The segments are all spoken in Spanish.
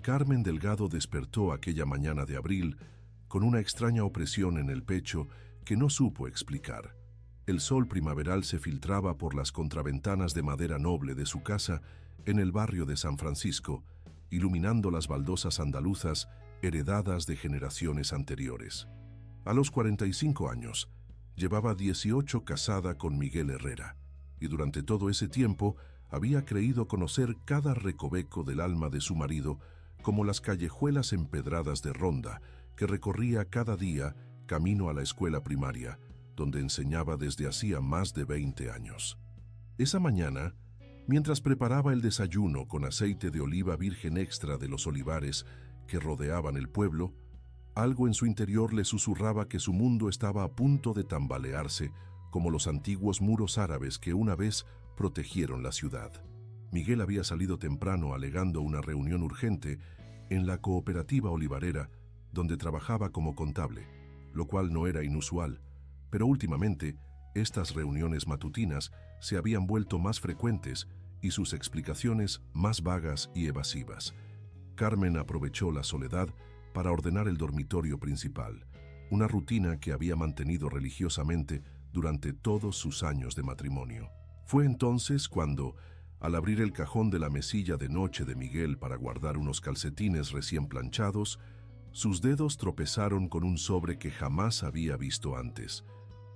Carmen Delgado despertó aquella mañana de abril con una extraña opresión en el pecho que no supo explicar. El sol primaveral se filtraba por las contraventanas de madera noble de su casa en el barrio de San Francisco, iluminando las baldosas andaluzas heredadas de generaciones anteriores. A los 45 años, llevaba 18 casada con Miguel Herrera, y durante todo ese tiempo había creído conocer cada recoveco del alma de su marido, como las callejuelas empedradas de Ronda que recorría cada día camino a la escuela primaria, donde enseñaba desde hacía más de 20 años. Esa mañana, mientras preparaba el desayuno con aceite de oliva virgen extra de los olivares que rodeaban el pueblo, algo en su interior le susurraba que su mundo estaba a punto de tambalearse como los antiguos muros árabes que una vez protegieron la ciudad. Miguel había salido temprano alegando una reunión urgente en la cooperativa olivarera donde trabajaba como contable, lo cual no era inusual, pero últimamente estas reuniones matutinas se habían vuelto más frecuentes y sus explicaciones más vagas y evasivas. Carmen aprovechó la soledad para ordenar el dormitorio principal, una rutina que había mantenido religiosamente durante todos sus años de matrimonio. Fue entonces cuando, al abrir el cajón de la mesilla de noche de Miguel para guardar unos calcetines recién planchados, sus dedos tropezaron con un sobre que jamás había visto antes.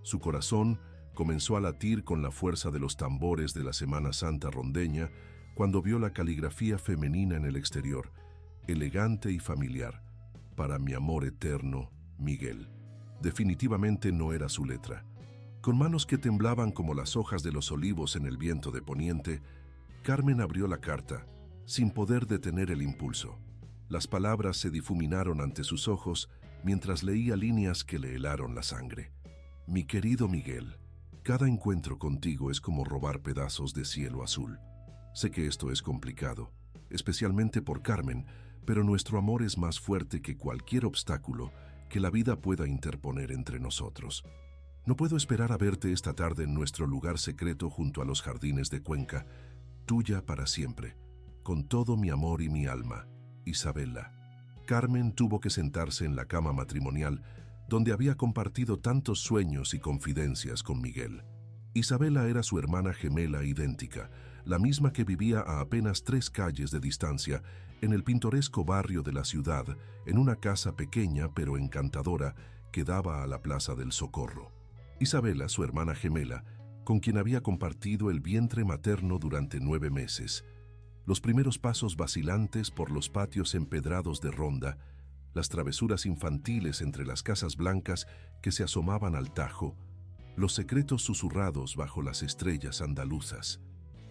Su corazón comenzó a latir con la fuerza de los tambores de la Semana Santa rondeña cuando vio la caligrafía femenina en el exterior, elegante y familiar. Para mi amor eterno, Miguel. Definitivamente no era su letra. Con manos que temblaban como las hojas de los olivos en el viento de poniente, Carmen abrió la carta, sin poder detener el impulso. Las palabras se difuminaron ante sus ojos mientras leía líneas que le helaron la sangre. Mi querido Miguel, cada encuentro contigo es como robar pedazos de cielo azul. Sé que esto es complicado, especialmente por Carmen, pero nuestro amor es más fuerte que cualquier obstáculo que la vida pueda interponer entre nosotros. No puedo esperar a verte esta tarde en nuestro lugar secreto junto a los jardines de Cuenca, tuya para siempre, con todo mi amor y mi alma, Isabela. Carmen tuvo que sentarse en la cama matrimonial, donde había compartido tantos sueños y confidencias con Miguel. Isabela era su hermana gemela idéntica, la misma que vivía a apenas 3 calles de distancia, en el pintoresco barrio de la ciudad, en una casa pequeña pero encantadora que daba a la Plaza del Socorro. Isabela, su hermana gemela, con quien había compartido el vientre materno durante 9 meses. Los primeros pasos vacilantes por los patios empedrados de Ronda, las travesuras infantiles entre las casas blancas que se asomaban al Tajo, los secretos susurrados bajo las estrellas andaluzas.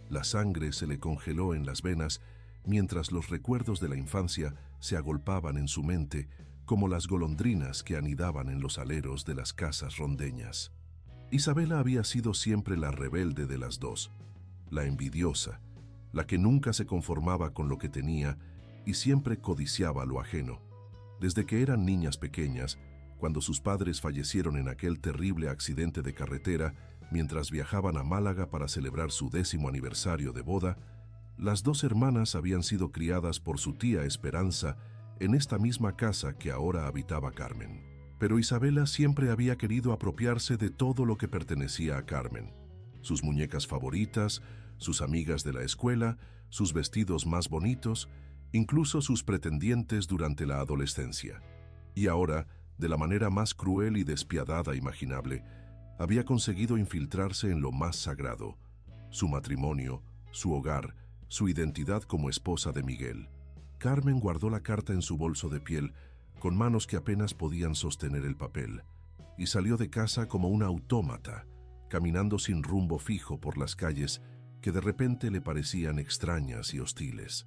La sangre se le congeló en las venas mientras los recuerdos de la infancia se agolpaban en su mente como las golondrinas que anidaban en los aleros de las casas rondeñas. Isabela había sido siempre la rebelde de las dos, la envidiosa, la que nunca se conformaba con lo que tenía y siempre codiciaba lo ajeno. Desde que eran niñas pequeñas, cuando sus padres fallecieron en aquel terrible accidente de carretera mientras viajaban a Málaga para celebrar su 10º aniversario de boda, las 2 hermanas habían sido criadas por su tía Esperanza en esta misma casa que ahora habitaba Carmen. Pero Isabela siempre había querido apropiarse de todo lo que pertenecía a Carmen: sus muñecas favoritas, sus amigas de la escuela, sus vestidos más bonitos, incluso sus pretendientes durante la adolescencia. Y ahora, de la manera más cruel y despiadada imaginable, había conseguido infiltrarse en lo más sagrado: su matrimonio, su hogar, su identidad como esposa de Miguel. Carmen guardó la carta en su bolso de piel, con manos que apenas podían sostener el papel, y salió de casa como una autómata, caminando sin rumbo fijo por las calles que de repente le parecían extrañas y hostiles.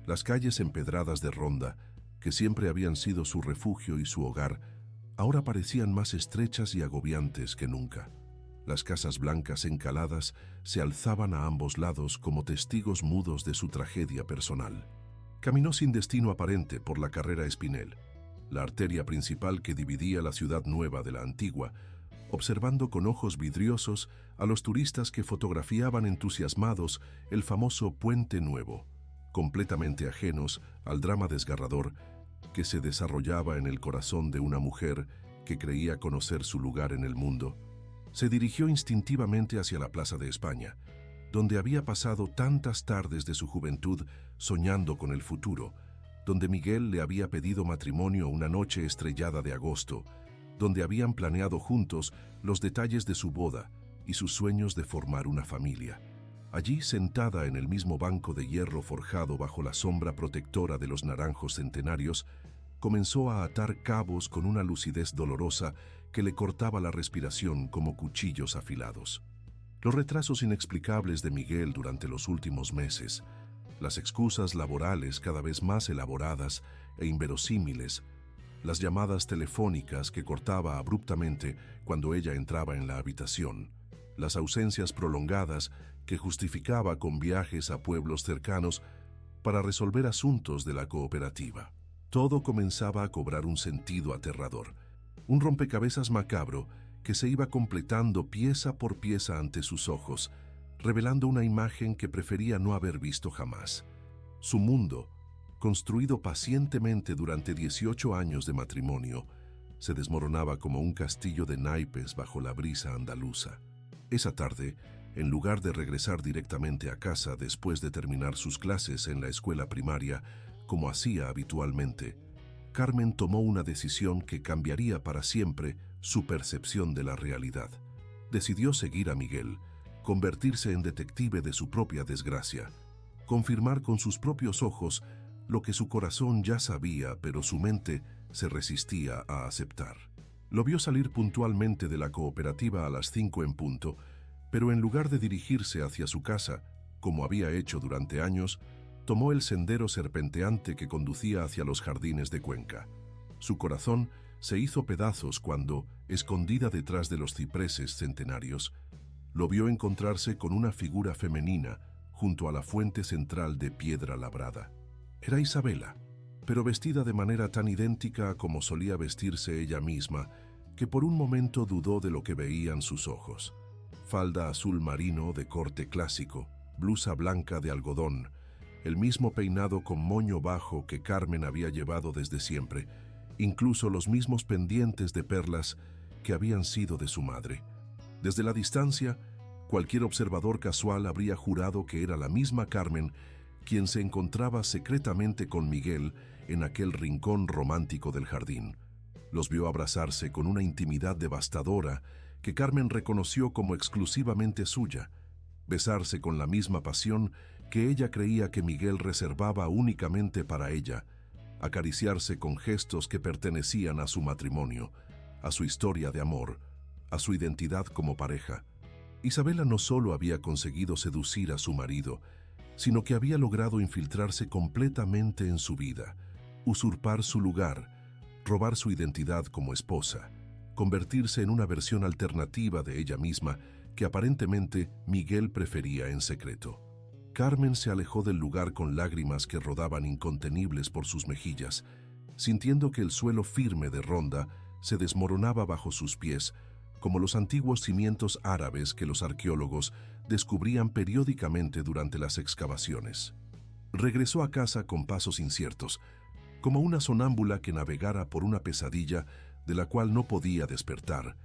Las calles empedradas de Ronda, que siempre habían sido su refugio y su hogar, ahora parecían más estrechas y agobiantes que nunca. Las casas blancas encaladas se alzaban a ambos lados como testigos mudos de su tragedia personal. Caminó sin destino aparente por la carrera Espinel, la arteria principal que dividía la ciudad nueva de la antigua, observando con ojos vidriosos a los turistas que fotografiaban entusiasmados el famoso Puente Nuevo, completamente ajenos al drama desgarrador que se desarrollaba en el corazón de una mujer que creía conocer su lugar en el mundo, se dirigió instintivamente hacia la Plaza de España, donde había pasado tantas tardes de su juventud soñando con el futuro, donde Miguel le había pedido matrimonio una noche estrellada de agosto, donde habían planeado juntos los detalles de su boda y sus sueños de formar una familia. Allí, sentada en el mismo banco de hierro forjado bajo la sombra protectora de los naranjos centenarios, comenzó a atar cabos con una lucidez dolorosa que le cortaba la respiración como cuchillos afilados. Los retrasos inexplicables de Miguel durante los últimos meses, las excusas laborales cada vez más elaboradas e inverosímiles, las llamadas telefónicas que cortaba abruptamente cuando ella entraba en la habitación, las ausencias prolongadas que justificaba con viajes a pueblos cercanos para resolver asuntos de la cooperativa. Todo comenzaba a cobrar un sentido aterrador, un rompecabezas macabro que se iba completando pieza por pieza ante sus ojos, revelando una imagen que prefería no haber visto jamás. Su mundo, construido pacientemente durante 18 años de matrimonio, se desmoronaba como un castillo de naipes bajo la brisa andaluza. Esa tarde, en lugar de regresar directamente a casa después de terminar sus clases en la escuela primaria, como hacía habitualmente, Carmen tomó una decisión que cambiaría para siempre su percepción de la realidad. Decidió seguir a Miguel, convertirse en detective de su propia desgracia, confirmar con sus propios ojos lo que su corazón ya sabía, pero su mente se resistía a aceptar. Lo vio salir puntualmente de la cooperativa a las 5 en punto, pero en lugar de dirigirse hacia su casa, como había hecho durante años, tomó el sendero serpenteante que conducía hacia los jardines de Cuenca. Su corazón se hizo pedazos cuando, escondida detrás de los cipreses centenarios, lo vio encontrarse con una figura femenina junto a la fuente central de piedra labrada. Era Isabela, pero vestida de manera tan idéntica como solía vestirse ella misma, que por un momento dudó de lo que veían sus ojos. Falda azul marino de corte clásico, blusa blanca de algodón, el mismo peinado con moño bajo que Carmen había llevado desde siempre, incluso los mismos pendientes de perlas que habían sido de su madre. Desde la distancia, cualquier observador casual habría jurado que era la misma Carmen quien se encontraba secretamente con Miguel en aquel rincón romántico del jardín. Los vio abrazarse con una intimidad devastadora que Carmen reconoció como exclusivamente suya, besarse con la misma pasión que ella creía que Miguel reservaba únicamente para ella, acariciarse con gestos que pertenecían a su matrimonio, a su historia de amor, a su identidad como pareja. Isabela no solo había conseguido seducir a su marido, sino que había logrado infiltrarse completamente en su vida, usurpar su lugar, robar su identidad como esposa, convertirse en una versión alternativa de ella misma que aparentemente Miguel prefería en secreto. Carmen se alejó del lugar con lágrimas que rodaban incontenibles por sus mejillas, sintiendo que el suelo firme de Ronda se desmoronaba bajo sus pies, como los antiguos cimientos árabes que los arqueólogos descubrían periódicamente durante las excavaciones. Regresó a casa con pasos inciertos, como una sonámbula que navegara por una pesadilla de la cual no podía despertar,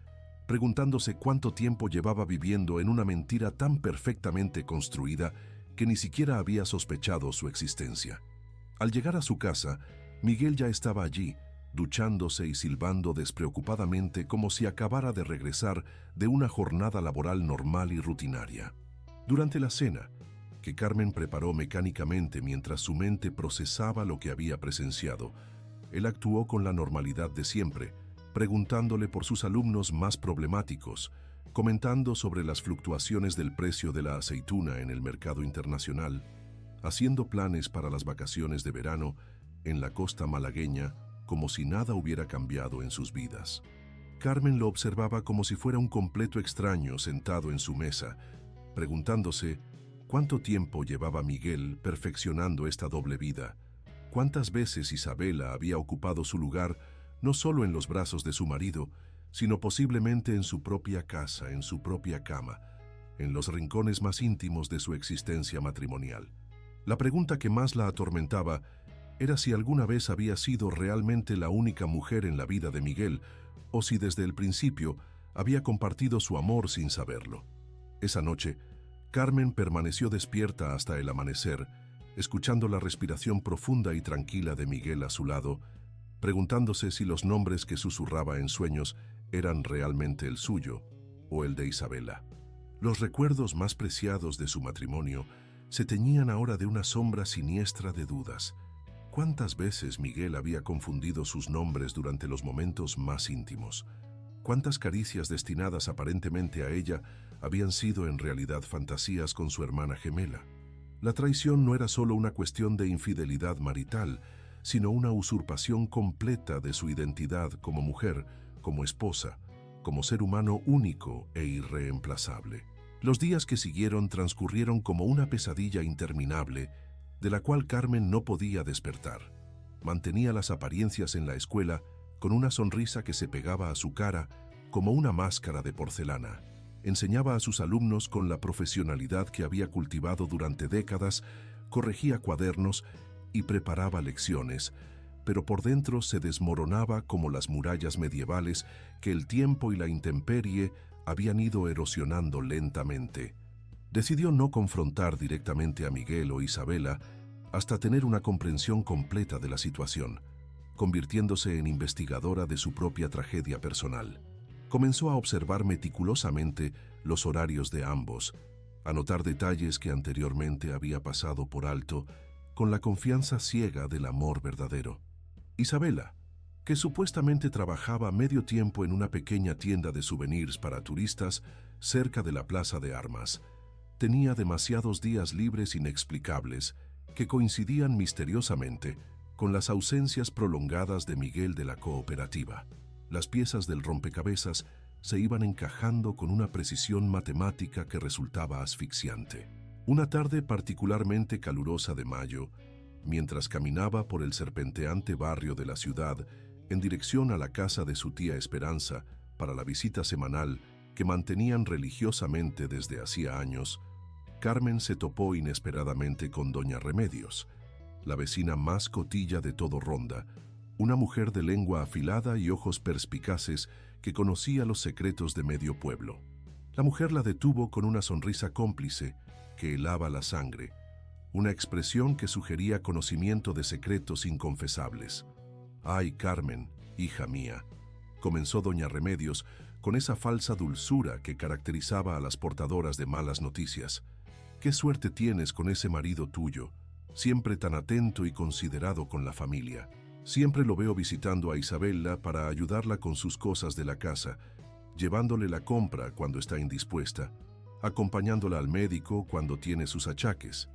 preguntándose cuánto tiempo llevaba viviendo en una mentira tan perfectamente construida que ni siquiera había sospechado su existencia. Al llegar a su casa, Miguel ya estaba allí, duchándose y silbando despreocupadamente como si acabara de regresar de una jornada laboral normal y rutinaria. Durante la cena, que Carmen preparó mecánicamente mientras su mente procesaba lo que había presenciado, él actuó con la normalidad de siempre, preguntándole por sus alumnos más problemáticos, comentando sobre las fluctuaciones del precio de la aceituna en el mercado internacional, haciendo planes para las vacaciones de verano en la costa malagueña, como si nada hubiera cambiado en sus vidas. Carmen lo observaba como si fuera un completo extraño sentado en su mesa, preguntándose cuánto tiempo llevaba Miguel perfeccionando esta doble vida, cuántas veces Isabela había ocupado su lugar no solo en los brazos de su marido, sino posiblemente en su propia casa, en su propia cama, en los rincones más íntimos de su existencia matrimonial. La pregunta que más la atormentaba era si alguna vez había sido realmente la única mujer en la vida de Miguel o si desde el principio había compartido su amor sin saberlo. Esa noche, Carmen permaneció despierta hasta el amanecer, escuchando la respiración profunda y tranquila de Miguel a su lado, preguntándose si los nombres que susurraba en sueños eran realmente el suyo o el de Isabela. Los recuerdos más preciados de su matrimonio se teñían ahora de una sombra siniestra de dudas. ¿Cuántas veces Miguel había confundido sus nombres durante los momentos más íntimos? ¿Cuántas caricias destinadas aparentemente a ella habían sido en realidad fantasías con su hermana gemela? La traición no era solo una cuestión de infidelidad marital, sino una usurpación completa de su identidad como mujer, como esposa, como ser humano único e irreemplazable. Los días que siguieron transcurrieron como una pesadilla interminable, de la cual Carmen no podía despertar. Mantenía las apariencias en la escuela con una sonrisa que se pegaba a su cara como una máscara de porcelana. Enseñaba a sus alumnos con la profesionalidad que había cultivado durante décadas, corregía cuadernos y preparaba lecciones, pero por dentro se desmoronaba como las murallas medievales que el tiempo y la intemperie habían ido erosionando lentamente. Decidió no confrontar directamente a Miguel o Isabela hasta tener una comprensión completa de la situación, convirtiéndose en investigadora de su propia tragedia personal. Comenzó a observar meticulosamente los horarios de ambos, a notar detalles que anteriormente había pasado por alto, con la confianza ciega del amor verdadero. Isabela, que supuestamente trabajaba medio tiempo en una pequeña tienda de souvenirs para turistas cerca de la Plaza de Armas, tenía demasiados días libres inexplicables que coincidían misteriosamente con las ausencias prolongadas de Miguel de la cooperativa. Las piezas del rompecabezas se iban encajando con una precisión matemática que resultaba asfixiante. Una tarde particularmente calurosa de mayo, mientras caminaba por el serpenteante barrio de la ciudad en dirección a la casa de su tía Esperanza para la visita semanal que mantenían religiosamente desde hacía años, Carmen se topó inesperadamente con doña Remedios, la vecina más cotilla de todo Ronda, una mujer de lengua afilada y ojos perspicaces que conocía los secretos de medio pueblo. La mujer la detuvo con una sonrisa cómplice que helaba la sangre, una expresión que sugería conocimiento de secretos inconfesables. «Ay, Carmen, hija mía», comenzó doña Remedios con esa falsa dulzura que caracterizaba a las portadoras de malas noticias. «Qué suerte tienes con ese marido tuyo, siempre tan atento y considerado con la familia. Siempre lo veo visitando a Isabela para ayudarla con sus cosas de la casa, llevándole la compra cuando está indispuesta, acompañándola al médico cuando tiene sus achaques.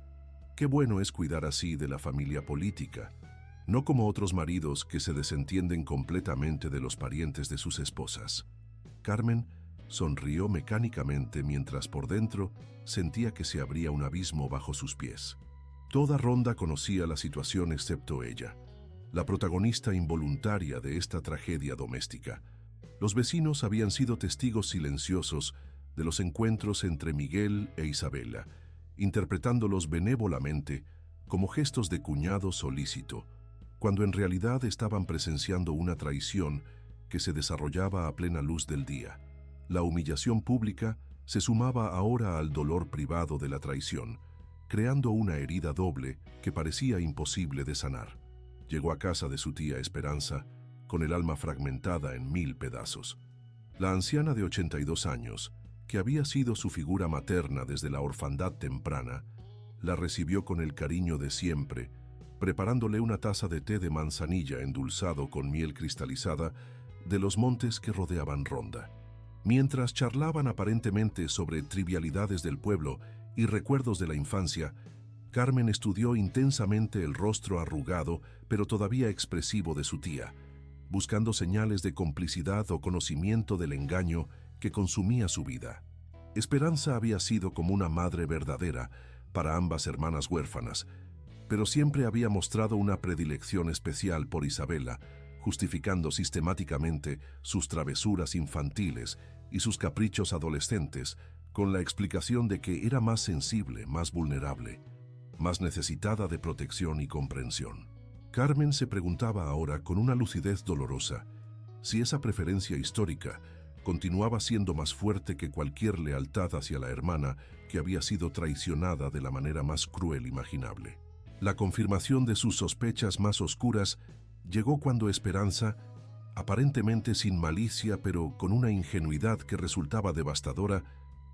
Qué bueno es cuidar así de la familia política, no como otros maridos que se desentienden completamente de los parientes de sus esposas». Carmen sonrió mecánicamente mientras por dentro sentía que se abría un abismo bajo sus pies. Toda Ronda conocía la situación excepto ella, la protagonista involuntaria de esta tragedia doméstica. Los vecinos habían sido testigos silenciosos de los encuentros entre Miguel e Isabela, interpretándolos benévolamente como gestos de cuñado solícito, cuando en realidad estaban presenciando una traición que se desarrollaba a plena luz del día. La humillación pública se sumaba ahora al dolor privado de la traición, creando una herida doble que parecía imposible de sanar. Llegó a casa de su tía Esperanza con el alma fragmentada en 1000 pedazos. La anciana de 82 años, que había sido su figura materna desde la orfandad temprana, la recibió con el cariño de siempre, preparándole una taza de té de manzanilla endulzado con miel cristalizada de los montes que rodeaban Ronda. Mientras charlaban aparentemente sobre trivialidades del pueblo y recuerdos de la infancia, Carmen estudió intensamente el rostro arrugado pero todavía expresivo de su tía, buscando señales de complicidad o conocimiento del engaño que consumía su vida. Esperanza había sido como una madre verdadera para ambas hermanas huérfanas, pero siempre había mostrado una predilección especial por Isabela, justificando sistemáticamente sus travesuras infantiles y sus caprichos adolescentes con la explicación de que era más sensible, más vulnerable. más necesitada de protección y comprensión. Carmen se preguntaba ahora con una lucidez dolorosa si esa preferencia histórica continuaba siendo más fuerte que cualquier lealtad hacia la hermana que había sido traicionada de la manera más cruel imaginable. La confirmación de sus sospechas más oscuras llegó cuando Esperanza, aparentemente sin malicia pero con una ingenuidad que resultaba devastadora,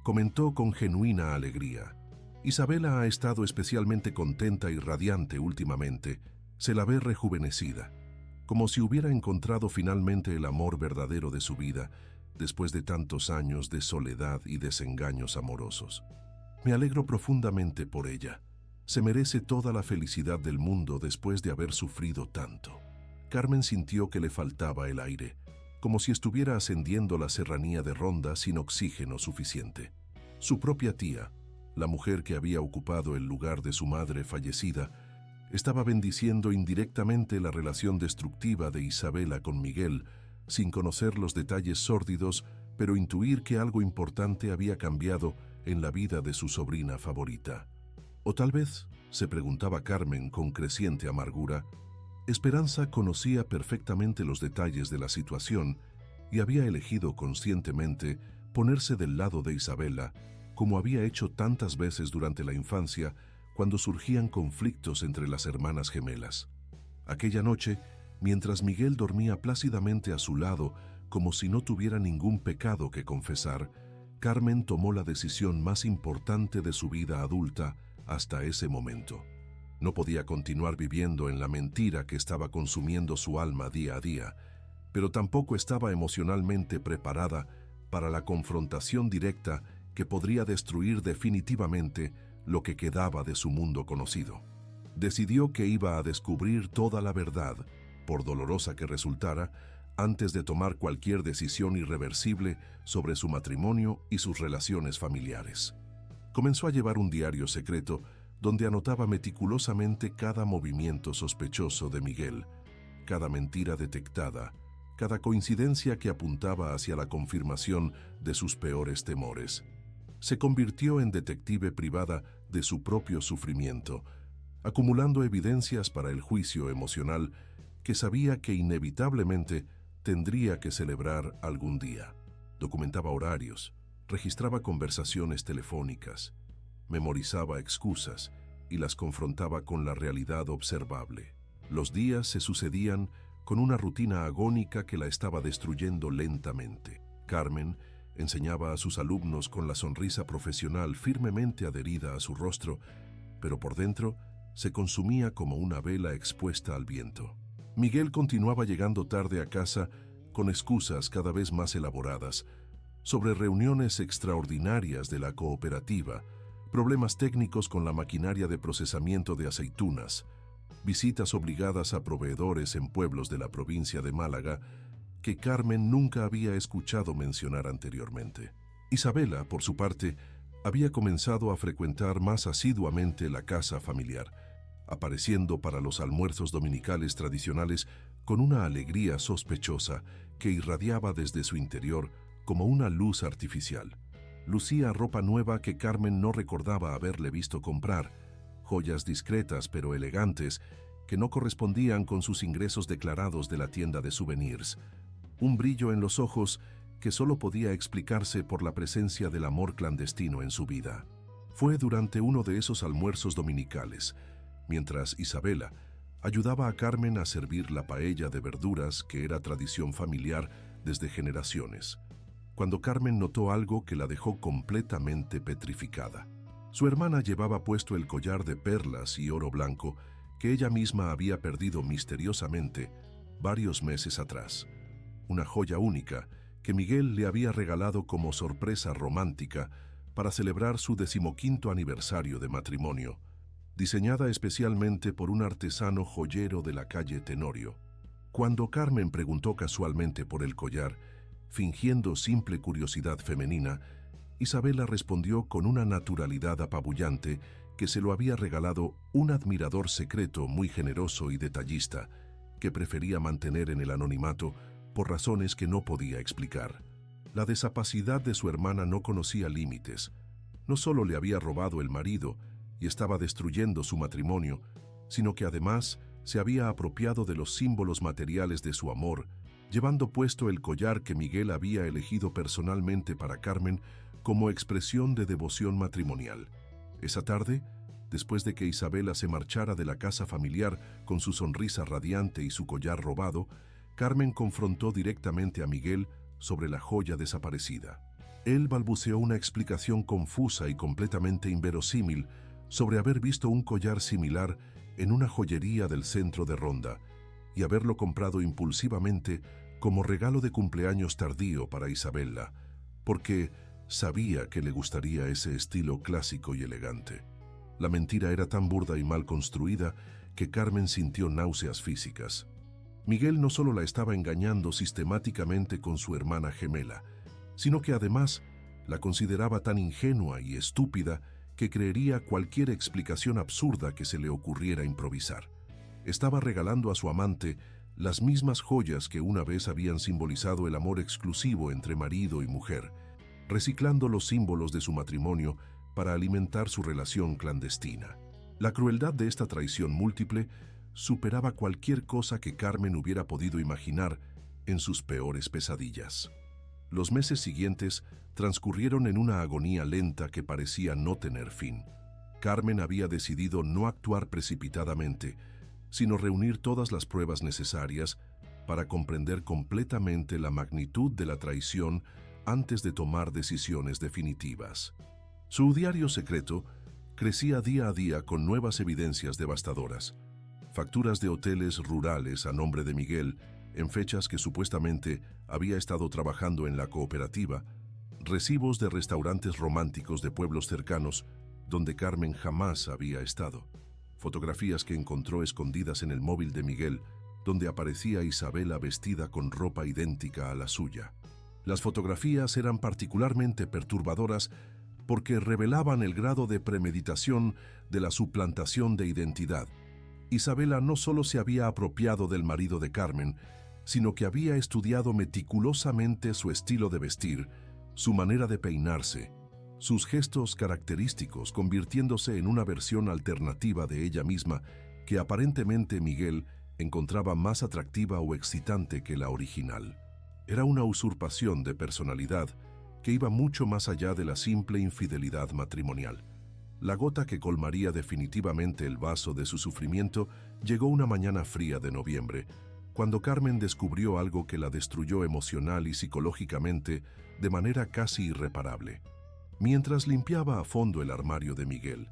comentó con genuina alegría: Isabela ha estado especialmente contenta y radiante últimamente, se la ve rejuvenecida, como si hubiera encontrado finalmente el amor verdadero de su vida, después de tantos años de soledad y desengaños amorosos. Me alegro profundamente por ella. Se merece toda la felicidad del mundo después de haber sufrido tanto. Carmen sintió que le faltaba el aire, como si estuviera ascendiendo la serranía de Ronda sin oxígeno suficiente. Su propia tía, la mujer que había ocupado el lugar de su madre fallecida, estaba bendiciendo indirectamente la relación destructiva de Isabela con Miguel, sin conocer los detalles sórdidos, pero intuir que algo importante había cambiado en la vida de su sobrina favorita. O tal vez, se preguntaba Carmen con creciente amargura, Esperanza conocía perfectamente los detalles de la situación y había elegido conscientemente ponerse del lado de Isabela, como había hecho tantas veces durante la infancia cuando surgían conflictos entre las hermanas gemelas. Aquella noche, mientras Miguel dormía plácidamente a su lado como si no tuviera ningún pecado que confesar, Carmen tomó la decisión más importante de su vida adulta hasta ese momento. No podía continuar viviendo en la mentira que estaba consumiendo su alma día a día, pero tampoco estaba emocionalmente preparada para la confrontación directa que podría destruir definitivamente lo que quedaba de su mundo conocido. Decidió que iba a descubrir toda la verdad, por dolorosa que resultara, antes de tomar cualquier decisión irreversible sobre su matrimonio y sus relaciones familiares. Comenzó a llevar un diario secreto donde anotaba meticulosamente cada movimiento sospechoso de Miguel, cada mentira detectada, cada coincidencia que apuntaba hacia la confirmación de sus peores temores. Se convirtió en detective privada de su propio sufrimiento, acumulando evidencias para el juicio emocional que sabía que inevitablemente tendría que celebrar algún día. Documentaba horarios, registraba conversaciones telefónicas, memorizaba excusas y las confrontaba con la realidad observable. Los días se sucedían con una rutina agónica que la estaba destruyendo lentamente. Carmen enseñaba a sus alumnos con la sonrisa profesional firmemente adherida a su rostro, pero por dentro se consumía como una vela expuesta al viento. Miguel continuaba llegando tarde a casa con excusas cada vez más elaboradas sobre reuniones extraordinarias de la cooperativa, problemas técnicos con la maquinaria de procesamiento de aceitunas, visitas obligadas a proveedores en pueblos de la provincia de Málaga que Carmen nunca había escuchado mencionar anteriormente. Isabela, por su parte, había comenzado a frecuentar más asiduamente la casa familiar, apareciendo para los almuerzos dominicales tradicionales con una alegría sospechosa que irradiaba desde su interior como una luz artificial. Lucía ropa nueva que Carmen no recordaba haberle visto comprar, joyas discretas pero elegantes que no correspondían con sus ingresos declarados de la tienda de souvenirs, un brillo en los ojos que solo podía explicarse por la presencia del amor clandestino en su vida. Fue durante uno de esos almuerzos dominicales, mientras Isabela ayudaba a Carmen a servir la paella de verduras que era tradición familiar desde generaciones, cuando Carmen notó algo que la dejó completamente petrificada. Su hermana llevaba puesto el collar de perlas y oro blanco que ella misma había perdido misteriosamente varios meses atrás. Una joya única que Miguel le había regalado como sorpresa romántica para celebrar su 15º aniversario de matrimonio, diseñada especialmente por un artesano joyero de la calle Tenorio. Cuando Carmen preguntó casualmente por el collar, fingiendo simple curiosidad femenina, Isabela respondió con una naturalidad apabullante que se lo había regalado un admirador secreto muy generoso y detallista, que prefería mantener en el anonimato por razones que no podía explicar. La desapacidad de su hermana no conocía límites. No solo le había robado el marido, y estaba destruyendo su matrimonio, sino que además se había apropiado de los símbolos materiales de su amor, llevando puesto el collar que Miguel había elegido personalmente para Carmen como expresión de devoción matrimonial. Esa tarde, después de que Isabela se marchara de la casa familiar con su sonrisa radiante y su collar robado, Carmen confrontó directamente a Miguel sobre la joya desaparecida. Él balbuceó una explicación confusa y completamente inverosímil sobre haber visto un collar similar en una joyería del centro de Ronda y haberlo comprado impulsivamente como regalo de cumpleaños tardío para Isabela, porque sabía que le gustaría ese estilo clásico y elegante. La mentira era tan burda y mal construida que Carmen sintió náuseas físicas. Miguel no solo la estaba engañando sistemáticamente con su hermana gemela, sino que además la consideraba tan ingenua y estúpida que creería cualquier explicación absurda que se le ocurriera improvisar. Estaba regalando a su amante las mismas joyas que una vez habían simbolizado el amor exclusivo entre marido y mujer, reciclando los símbolos de su matrimonio para alimentar su relación clandestina. La crueldad de esta traición múltiple superaba cualquier cosa que Carmen hubiera podido imaginar en sus peores pesadillas. Los meses siguientes transcurrieron en una agonía lenta que parecía no tener fin. Carmen había decidido no actuar precipitadamente, sino reunir todas las pruebas necesarias para comprender completamente la magnitud de la traición antes de tomar decisiones definitivas. Su diario secreto crecía día a día con nuevas evidencias devastadoras. Facturas de hoteles rurales a nombre de Miguel, en fechas que supuestamente había estado trabajando en la cooperativa, recibos de restaurantes románticos de pueblos cercanos donde Carmen jamás había estado, fotografías que encontró escondidas en el móvil de Miguel, donde aparecía Isabela vestida con ropa idéntica a la suya. Las fotografías eran particularmente perturbadoras porque revelaban el grado de premeditación de la suplantación de identidad. Isabela no solo se había apropiado del marido de Carmen, sino que había estudiado meticulosamente su estilo de vestir, su manera de peinarse, sus gestos característicos, convirtiéndose en una versión alternativa de ella misma que aparentemente Miguel encontraba más atractiva o excitante que la original. Era una usurpación de personalidad que iba mucho más allá de la simple infidelidad matrimonial. La gota que colmaría definitivamente el vaso de su sufrimiento llegó una mañana fría de noviembre, cuando Carmen descubrió algo que la destruyó emocional y psicológicamente de manera casi irreparable. Mientras limpiaba a fondo el armario de Miguel,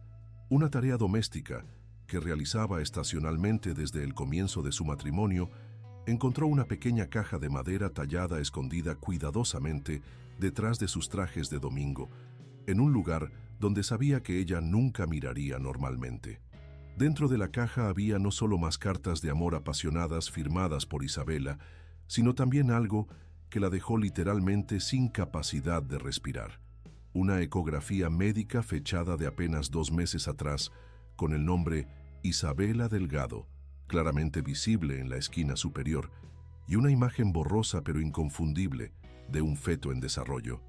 una tarea doméstica que realizaba estacionalmente desde el comienzo de su matrimonio, encontró una pequeña caja de madera tallada escondida cuidadosamente detrás de sus trajes de domingo, en un lugar donde sabía que ella nunca miraría normalmente. Dentro de la caja había no solo más cartas de amor apasionadas firmadas por Isabela, sino también algo que la dejó literalmente sin capacidad de respirar. Una ecografía médica fechada de apenas 2 meses atrás, con el nombre Isabela Delgado, claramente visible en la esquina superior, y una imagen borrosa pero inconfundible de un feto en desarrollo.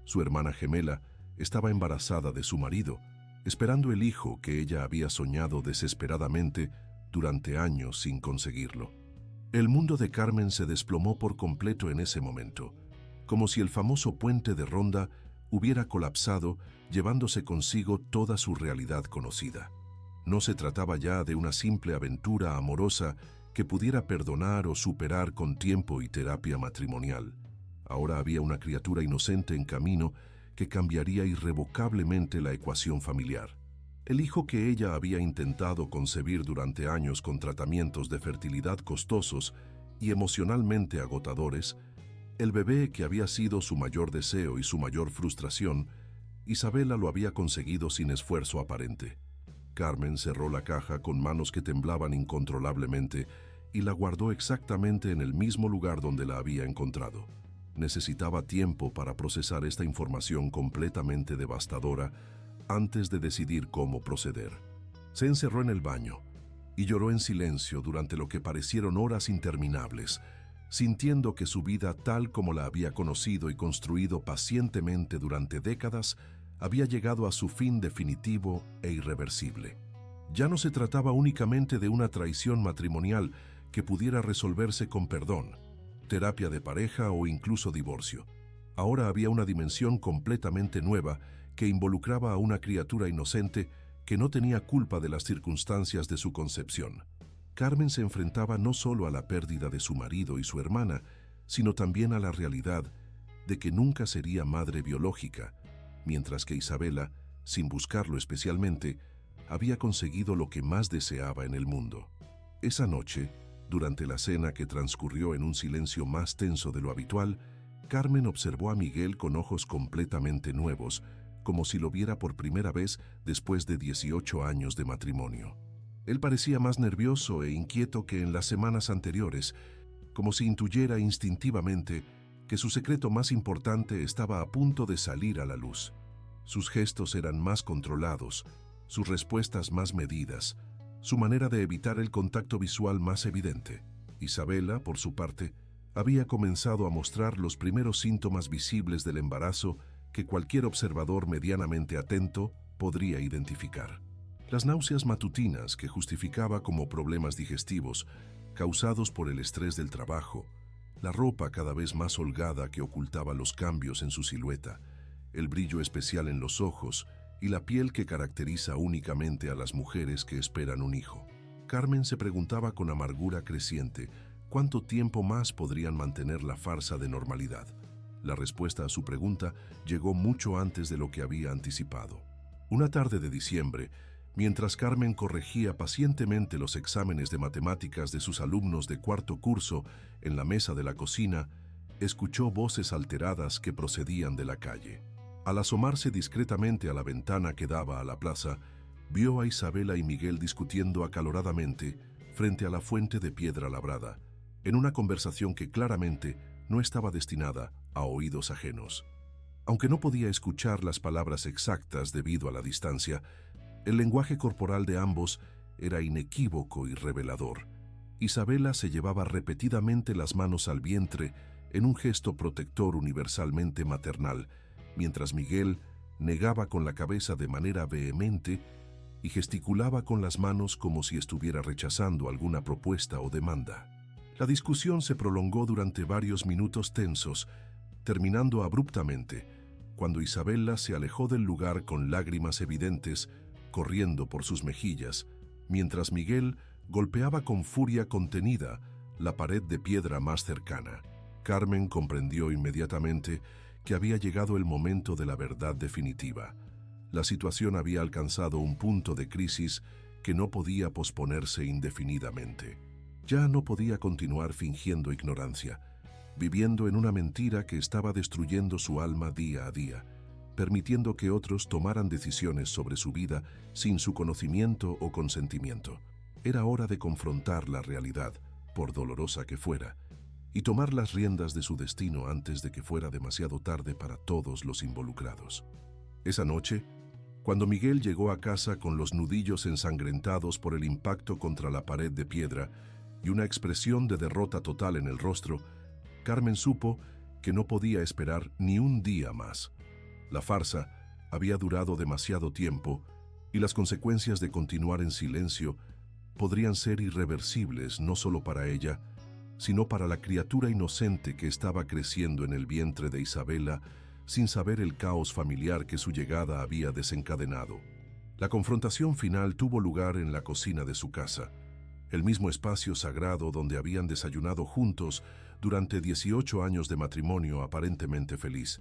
Su hermana gemela estaba embarazada de su marido, esperando el hijo que ella había soñado desesperadamente durante años sin conseguirlo. El mundo de Carmen se desplomó por completo en ese momento, como si el famoso puente de Ronda hubiera colapsado, llevándose consigo toda su realidad conocida. No se trataba ya de una simple aventura amorosa que pudiera perdonar o superar con tiempo y terapia matrimonial. Ahora había una criatura inocente en camino que cambiaría irrevocablemente la ecuación familiar. El hijo que ella había intentado concebir durante años con tratamientos de fertilidad costosos y emocionalmente agotadores, el bebé que había sido su mayor deseo y su mayor frustración, Isabela lo había conseguido sin esfuerzo aparente. Carmen cerró la caja con manos que temblaban incontrolablemente y la guardó exactamente en el mismo lugar donde la había encontrado. Necesitaba tiempo para procesar esta información completamente devastadora antes de decidir cómo proceder. Se encerró en el baño y lloró en silencio durante lo que parecieron horas interminables, sintiendo que su vida tal como la había conocido y construido pacientemente durante décadas había llegado a su fin definitivo e irreversible. Ya no se trataba únicamente de una traición matrimonial que pudiera resolverse con perdón, terapia de pareja o incluso divorcio. Ahora había una dimensión completamente nueva que involucraba a una criatura inocente que no tenía culpa de las circunstancias de su concepción. Carmen se enfrentaba no solo a la pérdida de su marido y su hermana, sino también a la realidad de que nunca sería madre biológica, mientras que Isabela, sin buscarlo especialmente, había conseguido lo que más deseaba en el mundo. Esa noche, durante la cena que transcurrió en un silencio más tenso de lo habitual, Carmen observó a Miguel con ojos completamente nuevos, como si lo viera por primera vez después de 18 años de matrimonio. Él parecía más nervioso e inquieto que en las semanas anteriores, como si intuyera instintivamente que su secreto más importante estaba a punto de salir a la luz. Sus gestos eran más controlados, sus respuestas más medidas, su manera de evitar el contacto visual más evidente. Isabela, por su parte, había comenzado a mostrar los primeros síntomas visibles del embarazo que cualquier observador medianamente atento podría identificar. Las náuseas matutinas que justificaba como problemas digestivos causados por el estrés del trabajo, la ropa cada vez más holgada que ocultaba los cambios en su silueta, el brillo especial en los ojos y la piel que caracteriza únicamente a las mujeres que esperan un hijo. Carmen se preguntaba con amargura creciente cuánto tiempo más podrían mantener la farsa de normalidad. La respuesta a su pregunta llegó mucho antes de lo que había anticipado. Una tarde de diciembre, mientras Carmen corregía pacientemente los exámenes de matemáticas de sus alumnos de cuarto curso en la mesa de la cocina, escuchó voces alteradas que procedían de la calle. Al asomarse discretamente a la ventana que daba a la plaza, vio a Isabela y Miguel discutiendo acaloradamente frente a la fuente de piedra labrada, en una conversación que claramente no estaba destinada a oídos ajenos. Aunque no podía escuchar las palabras exactas debido a la distancia, el lenguaje corporal de ambos era inequívoco y revelador. Isabela se llevaba repetidamente las manos al vientre en un gesto protector universalmente maternal, mientras Miguel negaba con la cabeza de manera vehemente y gesticulaba con las manos como si estuviera rechazando alguna propuesta o demanda. La discusión se prolongó durante varios minutos tensos, terminando abruptamente, cuando Isabela se alejó del lugar con lágrimas evidentes corriendo por sus mejillas, mientras Miguel golpeaba con furia contenida la pared de piedra más cercana. Carmen comprendió inmediatamente que había llegado el momento de la verdad definitiva. La situación había alcanzado un punto de crisis que no podía posponerse indefinidamente. Ya no podía continuar fingiendo ignorancia, viviendo en una mentira que estaba destruyendo su alma día a día, permitiendo que otros tomaran decisiones sobre su vida sin su conocimiento o consentimiento. Era hora de confrontar la realidad, por dolorosa que fuera, y tomar las riendas de su destino antes de que fuera demasiado tarde para todos los involucrados. Esa noche, cuando Miguel llegó a casa con los nudillos ensangrentados por el impacto contra la pared de piedra y una expresión de derrota total en el rostro, Carmen supo que no podía esperar ni un día más. La farsa había durado demasiado tiempo y las consecuencias de continuar en silencio podrían ser irreversibles no solo para ella, sino para la criatura inocente que estaba creciendo en el vientre de Isabela sin saber el caos familiar que su llegada había desencadenado. La confrontación final tuvo lugar en la cocina de su casa, el mismo espacio sagrado donde habían desayunado juntos durante 18 años de matrimonio aparentemente feliz,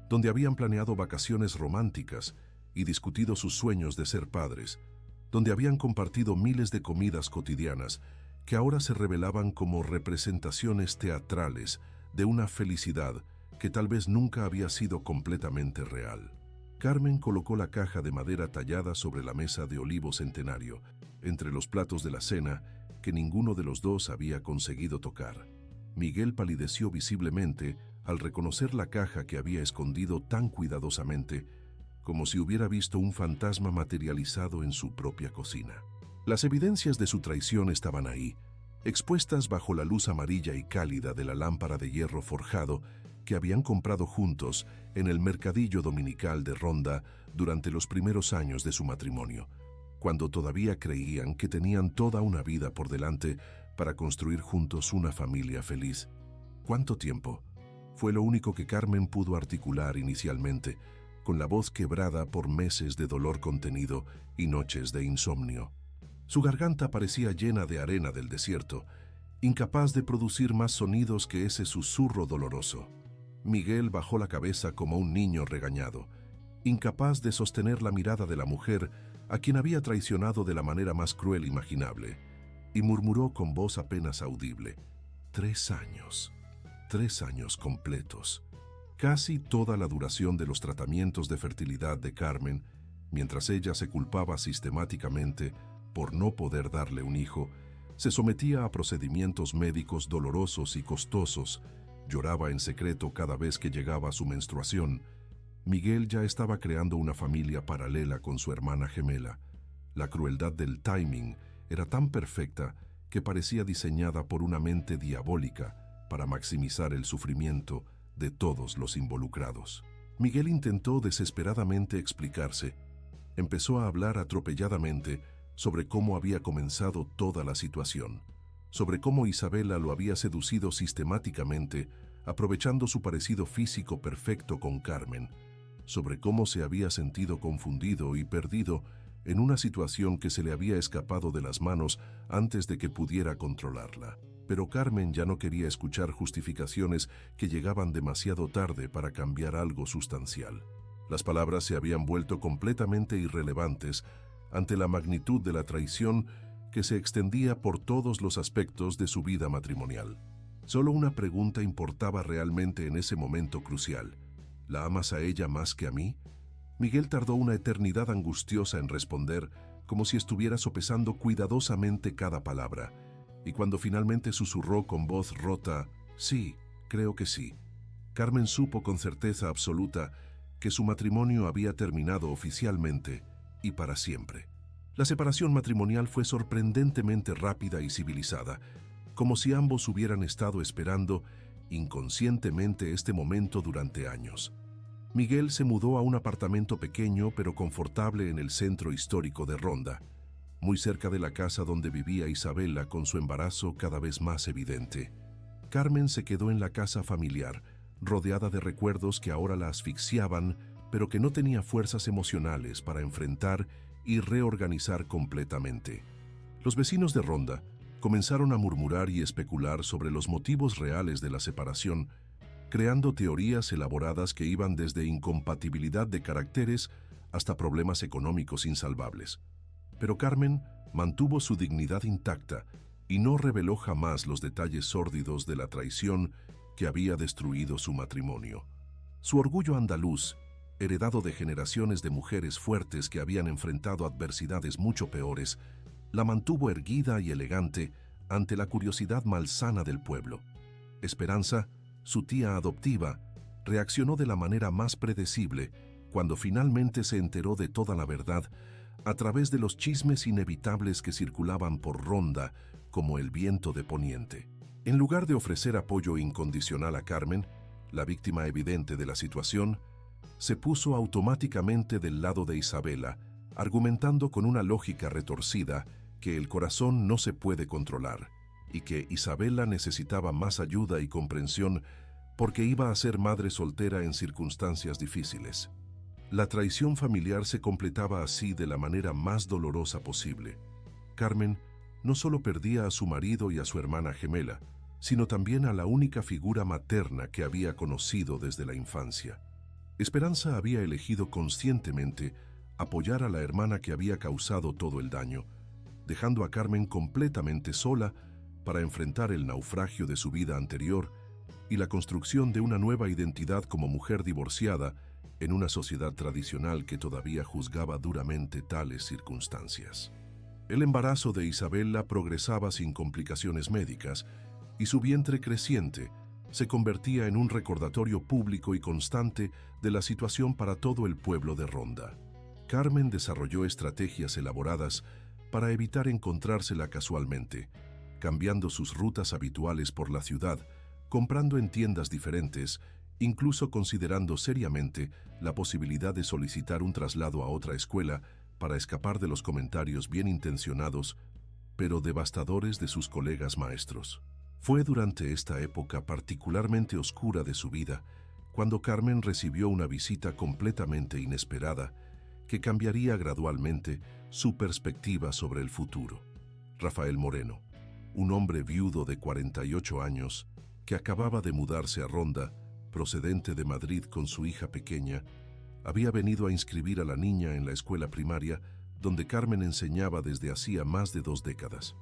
donde habían planeado vacaciones románticas y discutido sus sueños de ser padres, donde habían compartido miles de comidas cotidianas que ahora se revelaban como representaciones teatrales de una felicidad que tal vez nunca había sido completamente real. Carmen colocó la caja de madera tallada sobre la mesa de olivo centenario, entre los platos de la cena que ninguno de los dos había conseguido tocar. Miguel palideció visiblemente al reconocer la caja que había escondido tan cuidadosamente, como si hubiera visto un fantasma materializado en su propia cocina. Las evidencias de su traición estaban ahí, Expuestas bajo la luz amarilla y cálida de la lámpara de hierro forjado que habían comprado juntos en el mercadillo dominical de Ronda durante los primeros años de su matrimonio, cuando todavía creían que tenían toda una vida por delante para construir juntos una familia feliz. ¿Cuánto tiempo? Fue lo único que Carmen pudo articular inicialmente, con la voz quebrada por meses de dolor contenido y noches de insomnio. Su garganta parecía llena de arena del desierto, incapaz de producir más sonidos que ese susurro doloroso. Miguel bajó la cabeza como un niño regañado, incapaz de sostener la mirada de la mujer a quien había traicionado de la manera más cruel imaginable, y murmuró con voz apenas audible: 3 años, 3 años completos. Casi toda la duración de los tratamientos de fertilidad de Carmen, mientras ella se culpaba sistemáticamente por no poder darle un hijo, se sometía a procedimientos médicos dolorosos y costosos, lloraba en secreto cada vez que llegaba su menstruación. Miguel ya estaba creando una familia paralela con su hermana gemela. La crueldad del timing era tan perfecta que parecía diseñada por una mente diabólica para maximizar el sufrimiento de todos los involucrados. Miguel intentó desesperadamente explicarse. Empezó a hablar atropelladamente sobre cómo había comenzado toda la situación, sobre cómo Isabela lo había seducido sistemáticamente, aprovechando su parecido físico perfecto con Carmen, sobre cómo se había sentido confundido y perdido en una situación que se le había escapado de las manos antes de que pudiera controlarla. Pero Carmen ya no quería escuchar justificaciones que llegaban demasiado tarde para cambiar algo sustancial. Las palabras se habían vuelto completamente irrelevantes ante la magnitud de la traición que se extendía por todos los aspectos de su vida matrimonial. Solo una pregunta importaba realmente en ese momento crucial: ¿la amas a ella más que a mí? Miguel tardó una eternidad angustiosa en responder, como si estuviera sopesando cuidadosamente cada palabra, y cuando finalmente susurró con voz rota: sí, creo que sí, Carmen supo con certeza absoluta que su matrimonio había terminado oficialmente y para siempre. La separación matrimonial fue sorprendentemente rápida y civilizada, como si ambos hubieran estado esperando inconscientemente este momento durante años. Miguel se mudó a un apartamento pequeño pero confortable en el centro histórico de Ronda, muy cerca de la casa donde vivía Isabela con su embarazo cada vez más evidente. Carmen se quedó en la casa familiar, rodeada de recuerdos que ahora la asfixiaban, pero que no tenía fuerzas emocionales para enfrentar y reorganizar completamente. Los vecinos de Ronda comenzaron a murmurar y especular sobre los motivos reales de la separación, creando teorías elaboradas que iban desde incompatibilidad de caracteres hasta problemas económicos insalvables. Pero Carmen mantuvo su dignidad intacta y no reveló jamás los detalles sórdidos de la traición que había destruido su matrimonio. Su orgullo andaluz, heredado de generaciones de mujeres fuertes que habían enfrentado adversidades mucho peores, la mantuvo erguida y elegante ante la curiosidad malsana del pueblo. Esperanza, su tía adoptiva, reaccionó de la manera más predecible cuando finalmente se enteró de toda la verdad a través de los chismes inevitables que circulaban por Ronda como el viento de poniente. En lugar de ofrecer apoyo incondicional a Carmen, la víctima evidente de la situación, se puso automáticamente del lado de Isabela, argumentando con una lógica retorcida que el corazón no se puede controlar y que Isabela necesitaba más ayuda y comprensión porque iba a ser madre soltera en circunstancias difíciles. La traición familiar se completaba así de la manera más dolorosa posible. Carmen no solo perdía a su marido y a su hermana gemela, sino también a la única figura materna que había conocido desde la infancia. Esperanza había elegido conscientemente apoyar a la hermana que había causado todo el daño, dejando a Carmen completamente sola para enfrentar el naufragio de su vida anterior y la construcción de una nueva identidad como mujer divorciada en una sociedad tradicional que todavía juzgaba duramente tales circunstancias. El embarazo de Isabela progresaba sin complicaciones médicas y su vientre creciente se convertía en un recordatorio público y constante de la situación para todo el pueblo de Ronda. Carmen desarrolló estrategias elaboradas para evitar encontrársela casualmente, cambiando sus rutas habituales por la ciudad, comprando en tiendas diferentes, incluso considerando seriamente la posibilidad de solicitar un traslado a otra escuela para escapar de los comentarios bien intencionados, pero devastadores de sus colegas maestros. Fue durante esta época particularmente oscura de su vida cuando Carmen recibió una visita completamente inesperada que cambiaría gradualmente su perspectiva sobre el futuro. Rafael Moreno, un hombre viudo de 48 años que acababa de mudarse a Ronda, procedente de Madrid con su hija pequeña, había venido a inscribir a la niña en la escuela primaria donde Carmen enseñaba desde hacía más de 2 décadas.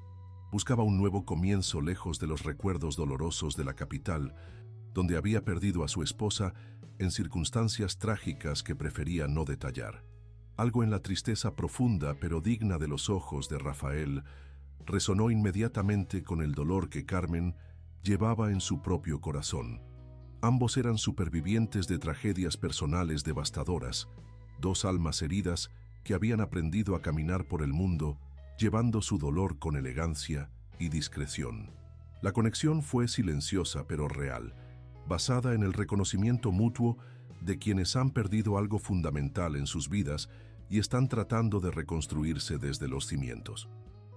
Buscaba un nuevo comienzo lejos de los recuerdos dolorosos de la capital, donde había perdido a su esposa en circunstancias trágicas que prefería no detallar. Algo en la tristeza profunda pero digna de los ojos de Rafael resonó inmediatamente con el dolor que Carmen llevaba en su propio corazón. Ambos eran supervivientes de tragedias personales devastadoras, 2 almas heridas que habían aprendido a caminar por el mundo, llevando su dolor con elegancia y discreción. La conexión fue silenciosa pero real, basada en el reconocimiento mutuo de quienes han perdido algo fundamental en sus vidas y están tratando de reconstruirse desde los cimientos.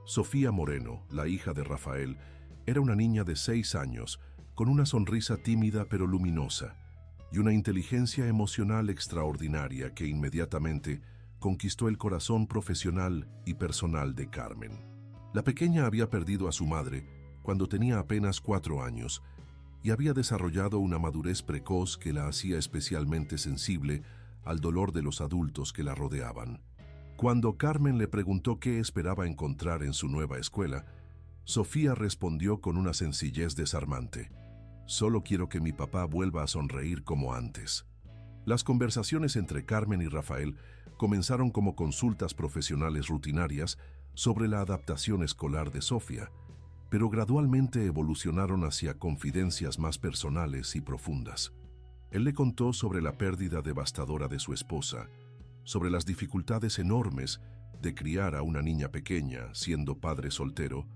Sofía Moreno, la hija de Rafael, era una niña de 6 años, con una sonrisa tímida pero luminosa, y una inteligencia emocional extraordinaria que inmediatamente conquistó el corazón profesional y personal de Carmen. La pequeña había perdido a su madre cuando tenía apenas 4 años y había desarrollado una madurez precoz que la hacía especialmente sensible al dolor de los adultos que la rodeaban. Cuando Carmen le preguntó qué esperaba encontrar en su nueva escuela, Sofía respondió con una sencillez desarmante: «Solo quiero que mi papá vuelva a sonreír como antes». Las conversaciones entre Carmen y Rafael comenzaron como consultas profesionales rutinarias sobre la adaptación escolar de Sofía, pero gradualmente evolucionaron hacia confidencias más personales y profundas. Él le contó sobre la pérdida devastadora de su esposa, sobre las dificultades enormes de criar a una niña pequeña siendo padre soltero,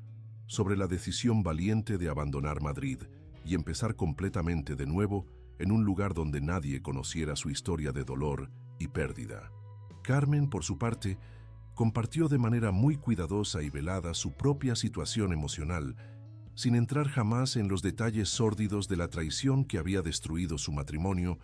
sobre la decisión valiente de abandonar Madrid y empezar completamente de nuevo en un lugar donde nadie conociera su historia de dolor y pérdida. Carmen, por su parte, compartió de manera muy cuidadosa y velada su propia situación emocional, sin entrar jamás en los detalles sórdidos de la traición que había destruido su matrimonio,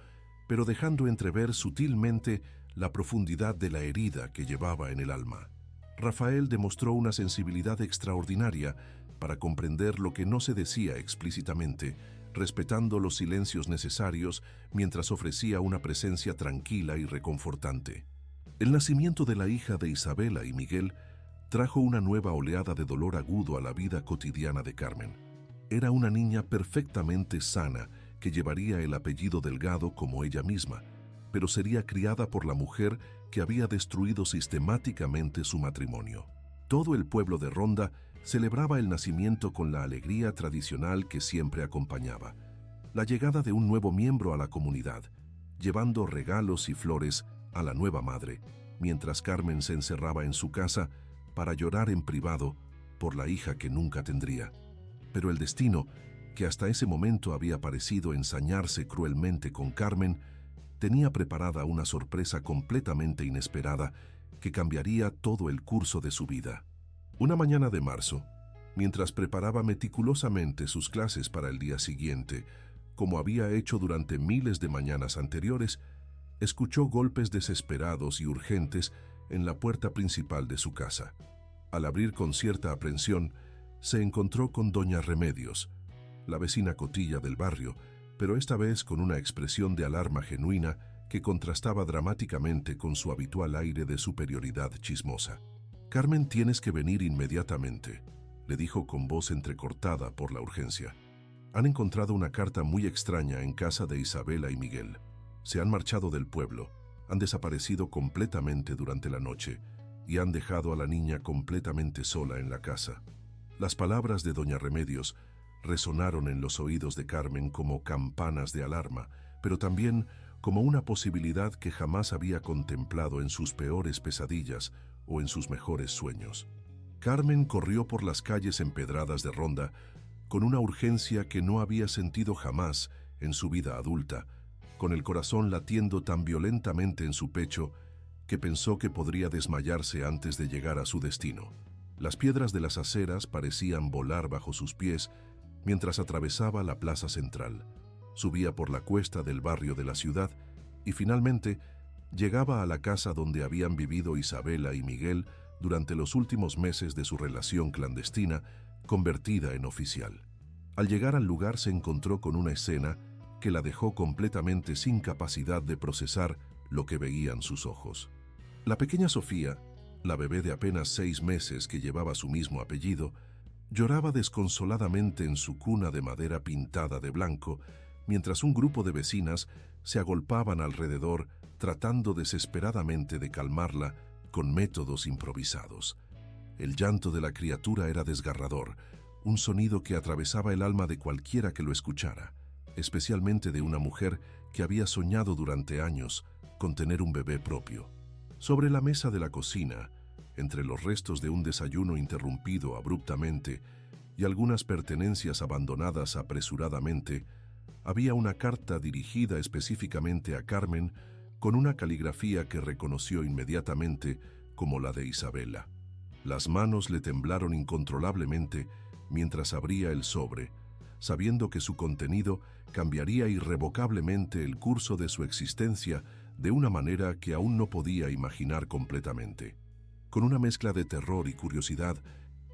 pero dejando entrever sutilmente la profundidad de la herida que llevaba en el alma. Rafael demostró una sensibilidad extraordinaria para comprender lo que no se decía explícitamente, respetando los silencios necesarios mientras ofrecía una presencia tranquila y reconfortante. El nacimiento de la hija de Isabela y Miguel trajo una nueva oleada de dolor agudo a la vida cotidiana de Carmen. Era una niña perfectamente sana que llevaría el apellido Delgado como ella misma, pero sería criada por la mujer que había destruido sistemáticamente su matrimonio. Todo el pueblo de Ronda celebraba el nacimiento con la alegría tradicional que siempre acompañaba, la llegada de un nuevo miembro a la comunidad, llevando regalos y flores a la nueva madre, mientras Carmen se encerraba en su casa para llorar en privado por la hija que nunca tendría. Pero el destino, que hasta ese momento había parecido ensañarse cruelmente con Carmen, tenía preparada una sorpresa completamente inesperada que cambiaría todo el curso de su vida. Una mañana de marzo, mientras preparaba meticulosamente sus clases para el día siguiente, como había hecho durante miles de mañanas anteriores, escuchó golpes desesperados y urgentes en la puerta principal de su casa. Al abrir con cierta aprensión, se encontró con doña Remedios, la vecina cotilla del barrio, pero esta vez con una expresión de alarma genuina que contrastaba dramáticamente con su habitual aire de superioridad chismosa. «Carmen, tienes que venir inmediatamente», le dijo con voz entrecortada por la urgencia. «Han encontrado una carta muy extraña en casa de Isabela y Miguel. Se han marchado del pueblo, han desaparecido completamente durante la noche y han dejado a la niña completamente sola en la casa». Las palabras de doña Remedios resonaron en los oídos de Carmen como campanas de alarma, pero también como una posibilidad que jamás había contemplado en sus peores pesadillas o en sus mejores sueños. Carmen corrió por las calles empedradas de Ronda con una urgencia que no había sentido jamás en su vida adulta, con el corazón latiendo tan violentamente en su pecho que pensó que podría desmayarse antes de llegar a su destino. Las piedras de las aceras parecían volar bajo sus pies mientras atravesaba la plaza central. Subía por la cuesta del barrio de la ciudad y finalmente llegaba a la casa donde habían vivido Isabela y Miguel durante los últimos meses de su relación clandestina, convertida en oficial. Al llegar al lugar se encontró con una escena que la dejó completamente sin capacidad de procesar lo que veían sus ojos. La pequeña Sofía, la bebé de apenas 6 meses que llevaba su mismo apellido, lloraba desconsoladamente en su cuna de madera pintada de blanco, mientras un grupo de vecinas se agolpaban alrededor tratando desesperadamente de calmarla con métodos improvisados. El llanto de la criatura era desgarrador, un sonido que atravesaba el alma de cualquiera que lo escuchara, especialmente de una mujer que había soñado durante años con tener un bebé propio. Sobre la mesa de la cocina, entre los restos de un desayuno interrumpido abruptamente y algunas pertenencias abandonadas apresuradamente, había una carta dirigida específicamente a Carmen con una caligrafía que reconoció inmediatamente como la de Isabela. Las manos le temblaron incontrolablemente mientras abría el sobre, sabiendo que su contenido cambiaría irrevocablemente el curso de su existencia de una manera que aún no podía imaginar completamente. Con una mezcla de terror y curiosidad,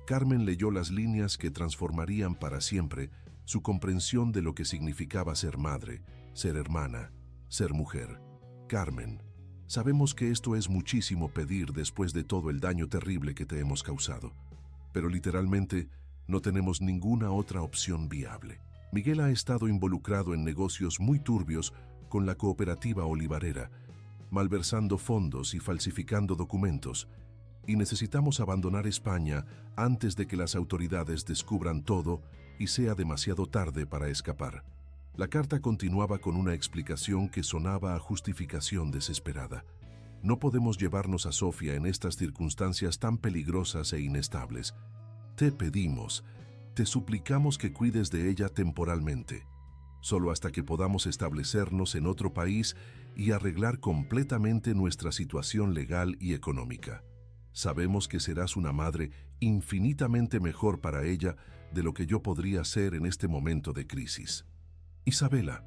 Carmen leyó las líneas que transformarían para siempre su comprensión de lo que significaba ser madre, ser hermana, ser mujer. Carmen, sabemos que esto es muchísimo pedir después de todo el daño terrible que te hemos causado, pero literalmente no tenemos ninguna otra opción viable. Miguel ha estado involucrado en negocios muy turbios con la cooperativa olivarera, malversando fondos y falsificando documentos, y necesitamos abandonar España antes de que las autoridades descubran todo y sea demasiado tarde para escapar. La carta continuaba con una explicación que sonaba a justificación desesperada. No podemos llevarnos a Sofía en estas circunstancias tan peligrosas e inestables. Te pedimos, te suplicamos que cuides de ella temporalmente, solo hasta que podamos establecernos en otro país y arreglar completamente nuestra situación legal y económica. Sabemos que serás una madre infinitamente mejor para ella de lo que yo podría ser en este momento de crisis. Isabela.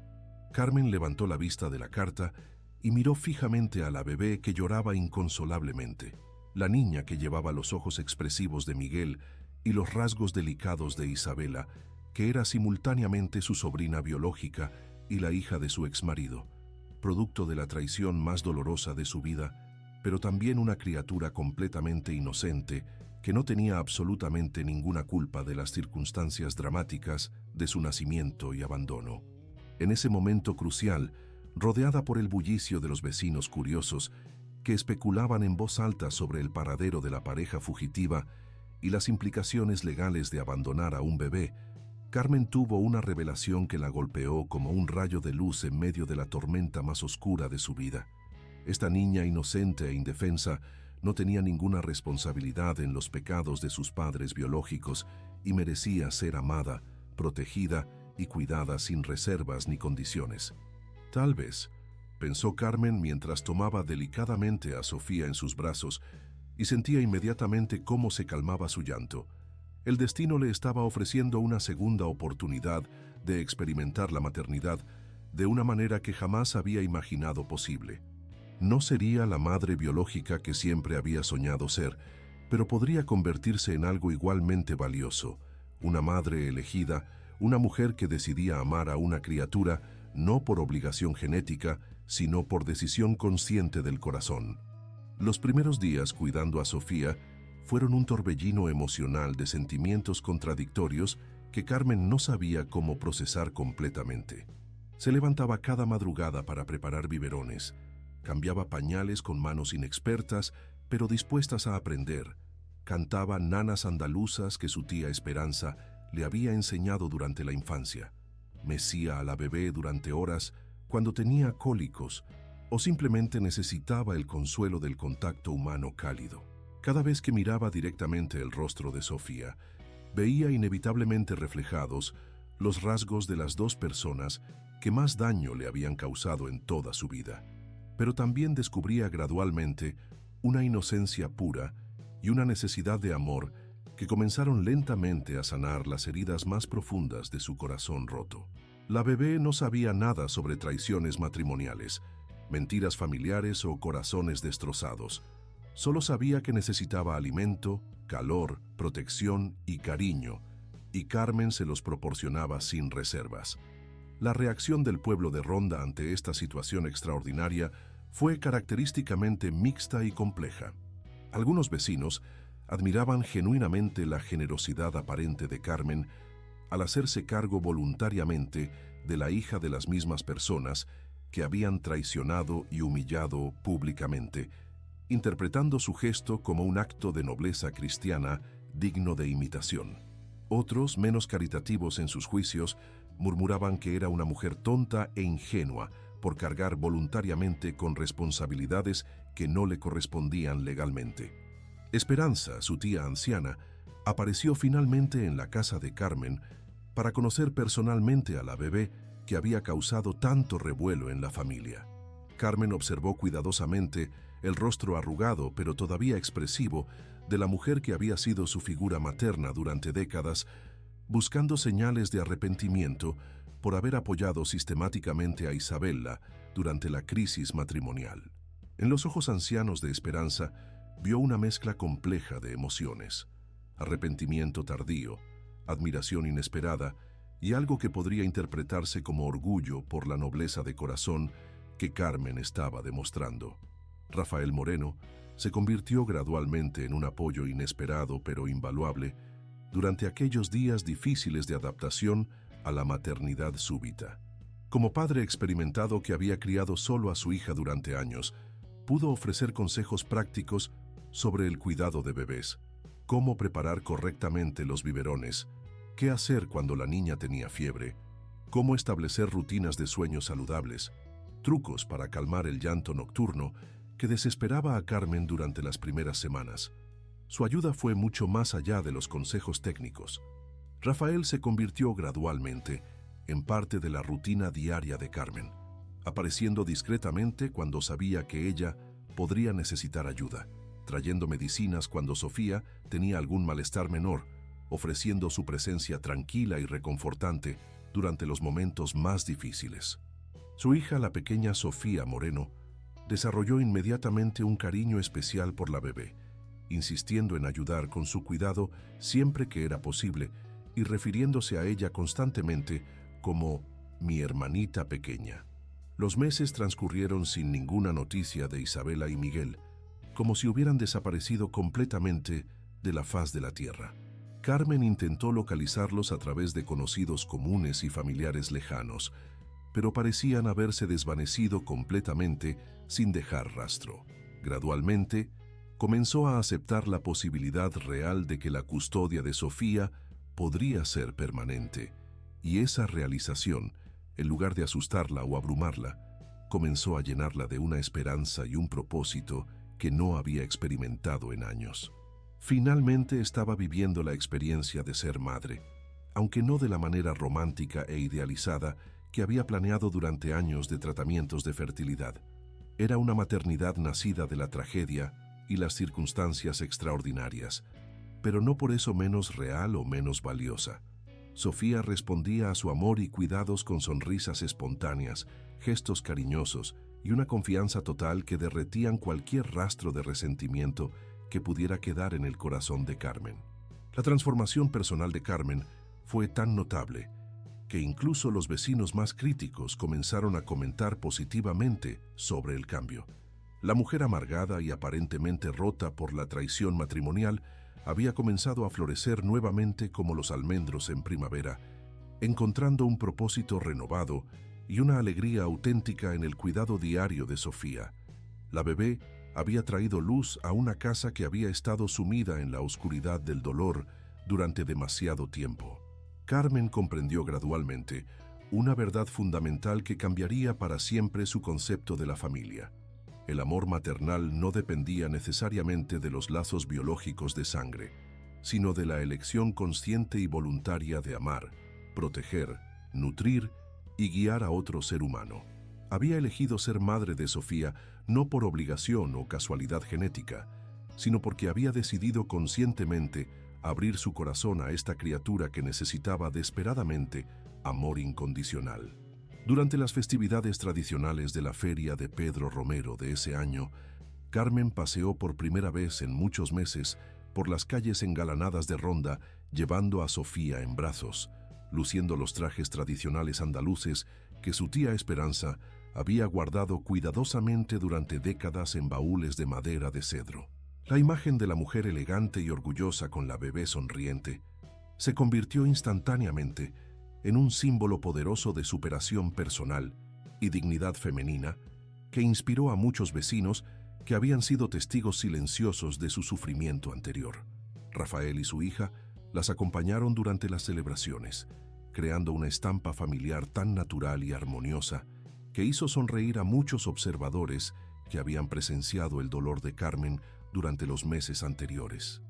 Carmen levantó la vista de la carta y miró fijamente a la bebé que lloraba inconsolablemente. La niña, que llevaba los ojos expresivos de Miguel y los rasgos delicados de Isabela, que era simultáneamente su sobrina biológica y la hija de su exmarido, producto de la traición más dolorosa de su vida, pero también una criatura completamente inocente que no tenía absolutamente ninguna culpa de las circunstancias dramáticas de su nacimiento y abandono. En ese momento crucial, rodeada por el bullicio de los vecinos curiosos que especulaban en voz alta sobre el paradero de la pareja fugitiva y las implicaciones legales de abandonar a un bebé, Carmen tuvo una revelación que la golpeó como un rayo de luz en medio de la tormenta más oscura de su vida. Esta niña inocente e indefensa no tenía ninguna responsabilidad en los pecados de sus padres biológicos y merecía ser amada, protegida y cuidada sin reservas ni condiciones. Tal vez, pensó Carmen mientras tomaba delicadamente a Sofía en sus brazos y sentía inmediatamente cómo se calmaba su llanto, el destino le estaba ofreciendo una segunda oportunidad de experimentar la maternidad de una manera que jamás había imaginado posible. No sería la madre biológica que siempre había soñado ser, pero podría convertirse en algo igualmente valioso, una madre elegida, una mujer que decidía amar a una criatura no por obligación genética, sino por decisión consciente del corazón. Los primeros días cuidando a Sofía fueron un torbellino emocional de sentimientos contradictorios que Carmen no sabía cómo procesar completamente. Se levantaba cada madrugada para preparar biberones, cambiaba pañales con manos inexpertas, pero dispuestas a aprender. Cantaba nanas andaluzas que su tía Esperanza le había enseñado durante la infancia. Mecía a la bebé durante horas cuando tenía cólicos o simplemente necesitaba el consuelo del contacto humano cálido. Cada vez que miraba directamente el rostro de Sofía, veía inevitablemente reflejados los rasgos de las dos personas que más daño le habían causado en toda su vida. Pero también descubría gradualmente una inocencia pura y una necesidad de amor que comenzaron lentamente a sanar las heridas más profundas de su corazón roto. La bebé no sabía nada sobre traiciones matrimoniales, mentiras familiares o corazones destrozados. Solo sabía que necesitaba alimento, calor, protección y cariño, y Carmen se los proporcionaba sin reservas. La reacción del pueblo de Ronda ante esta situación extraordinaria fue característicamente mixta y compleja. Algunos vecinos admiraban genuinamente la generosidad aparente de Carmen al hacerse cargo voluntariamente de la hija de las mismas personas que habían traicionado y humillado públicamente, interpretando su gesto como un acto de nobleza cristiana digno de imitación. Otros, menos caritativos en sus juicios, murmuraban que era una mujer tonta e ingenua por cargar voluntariamente con responsabilidades que no le correspondían legalmente. Esperanza, su tía anciana, apareció finalmente en la casa de Carmen para conocer personalmente a la bebé que había causado tanto revuelo en la familia. Carmen observó cuidadosamente el rostro arrugado pero todavía expresivo de la mujer que había sido su figura materna durante décadas, buscando señales de arrepentimiento por haber apoyado sistemáticamente a Isabella durante la crisis matrimonial. En los ojos ancianos de Esperanza vio una mezcla compleja de emociones: arrepentimiento tardío, admiración inesperada y algo que podría interpretarse como orgullo por la nobleza de corazón que Carmen estaba demostrando. Rafael Moreno se convirtió gradualmente en un apoyo inesperado pero invaluable durante aquellos días difíciles de adaptación a la maternidad súbita. Como padre experimentado que había criado solo a su hija durante años, pudo ofrecer consejos prácticos sobre el cuidado de bebés, cómo preparar correctamente los biberones, qué hacer cuando la niña tenía fiebre, cómo establecer rutinas de sueño saludables, trucos para calmar el llanto nocturno que desesperaba a Carmen durante las primeras semanas. Su ayuda fue mucho más allá de los consejos técnicos. Rafael se convirtió gradualmente en parte de la rutina diaria de Carmen, apareciendo discretamente cuando sabía que ella podría necesitar ayuda, trayendo medicinas cuando Sofía tenía algún malestar menor, ofreciendo su presencia tranquila y reconfortante durante los momentos más difíciles. Su hija, la pequeña Sofía Moreno, desarrolló inmediatamente un cariño especial por la bebé, insistiendo en ayudar con su cuidado siempre que era posible y refiriéndose a ella constantemente como mi hermanita pequeña. Los meses transcurrieron sin ninguna noticia de Isabella y Miguel, como si hubieran desaparecido completamente de la faz de la tierra. Carmen intentó localizarlos a través de conocidos comunes y familiares lejanos, pero parecían haberse desvanecido completamente sin dejar rastro. Gradualmente, comenzó a aceptar la posibilidad real de que la custodia de Sofía podría ser permanente, y esa realización, en lugar de asustarla o abrumarla, comenzó a llenarla de una esperanza y un propósito que no había experimentado en años. Finalmente estaba viviendo la experiencia de ser madre, aunque no de la manera romántica e idealizada que había planeado durante años de tratamientos de fertilidad. Era una maternidad nacida de la tragedia y las circunstancias extraordinarias, pero no por eso menos real o menos valiosa. Sofía respondía a su amor y cuidados con sonrisas espontáneas, gestos cariñosos y una confianza total que derretían cualquier rastro de resentimiento que pudiera quedar en el corazón de Carmen. La transformación personal de Carmen fue tan notable que incluso los vecinos más críticos comenzaron a comentar positivamente sobre el cambio. La mujer amargada y aparentemente rota por la traición matrimonial había comenzado a florecer nuevamente como los almendros en primavera, encontrando un propósito renovado y una alegría auténtica en el cuidado diario de Sofía. La bebé había traído luz a una casa que había estado sumida en la oscuridad del dolor durante demasiado tiempo. Carmen comprendió gradualmente una verdad fundamental que cambiaría para siempre su concepto de la familia. El amor maternal no dependía necesariamente de los lazos biológicos de sangre, sino de la elección consciente y voluntaria de amar, proteger, nutrir y guiar a otro ser humano. Había elegido ser madre de Sofía no por obligación o casualidad genética, sino porque había decidido conscientemente abrir su corazón a esta criatura que necesitaba desesperadamente amor incondicional. Durante las festividades tradicionales de la feria de Pedro Romero de ese año, Carmen paseó por primera vez en muchos meses por las calles engalanadas de Ronda, llevando a Sofía en brazos, luciendo los trajes tradicionales andaluces que su tía Esperanza había guardado cuidadosamente durante décadas en baúles de madera de cedro. La imagen de la mujer elegante y orgullosa con la bebé sonriente se convirtió instantáneamente en un símbolo poderoso de superación personal y dignidad femenina que inspiró a muchos vecinos que habían sido testigos silenciosos de su sufrimiento anterior. Rafael y su hija las acompañaron durante las celebraciones, creando una estampa familiar tan natural y armoniosa que hizo sonreír a muchos observadores que habían presenciado el dolor de Carmen durante los meses anteriores.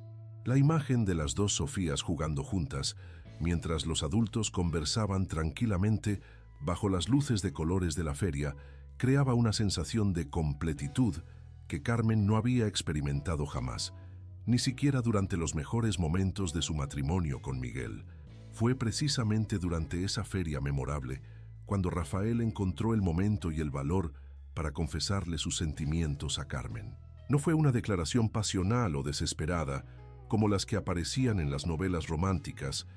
La imagen de las dos Sofías jugando juntas, mientras los adultos conversaban tranquilamente bajo las luces de colores de la feria, creaba una sensación de completitud que Carmen no había experimentado jamás, ni siquiera durante los mejores momentos de su matrimonio con Miguel. Fue precisamente durante esa feria memorable cuando Rafael encontró el momento y el valor para confesarle sus sentimientos a Carmen. No fue una declaración pasional o desesperada, como las que aparecían en las novelas románticas,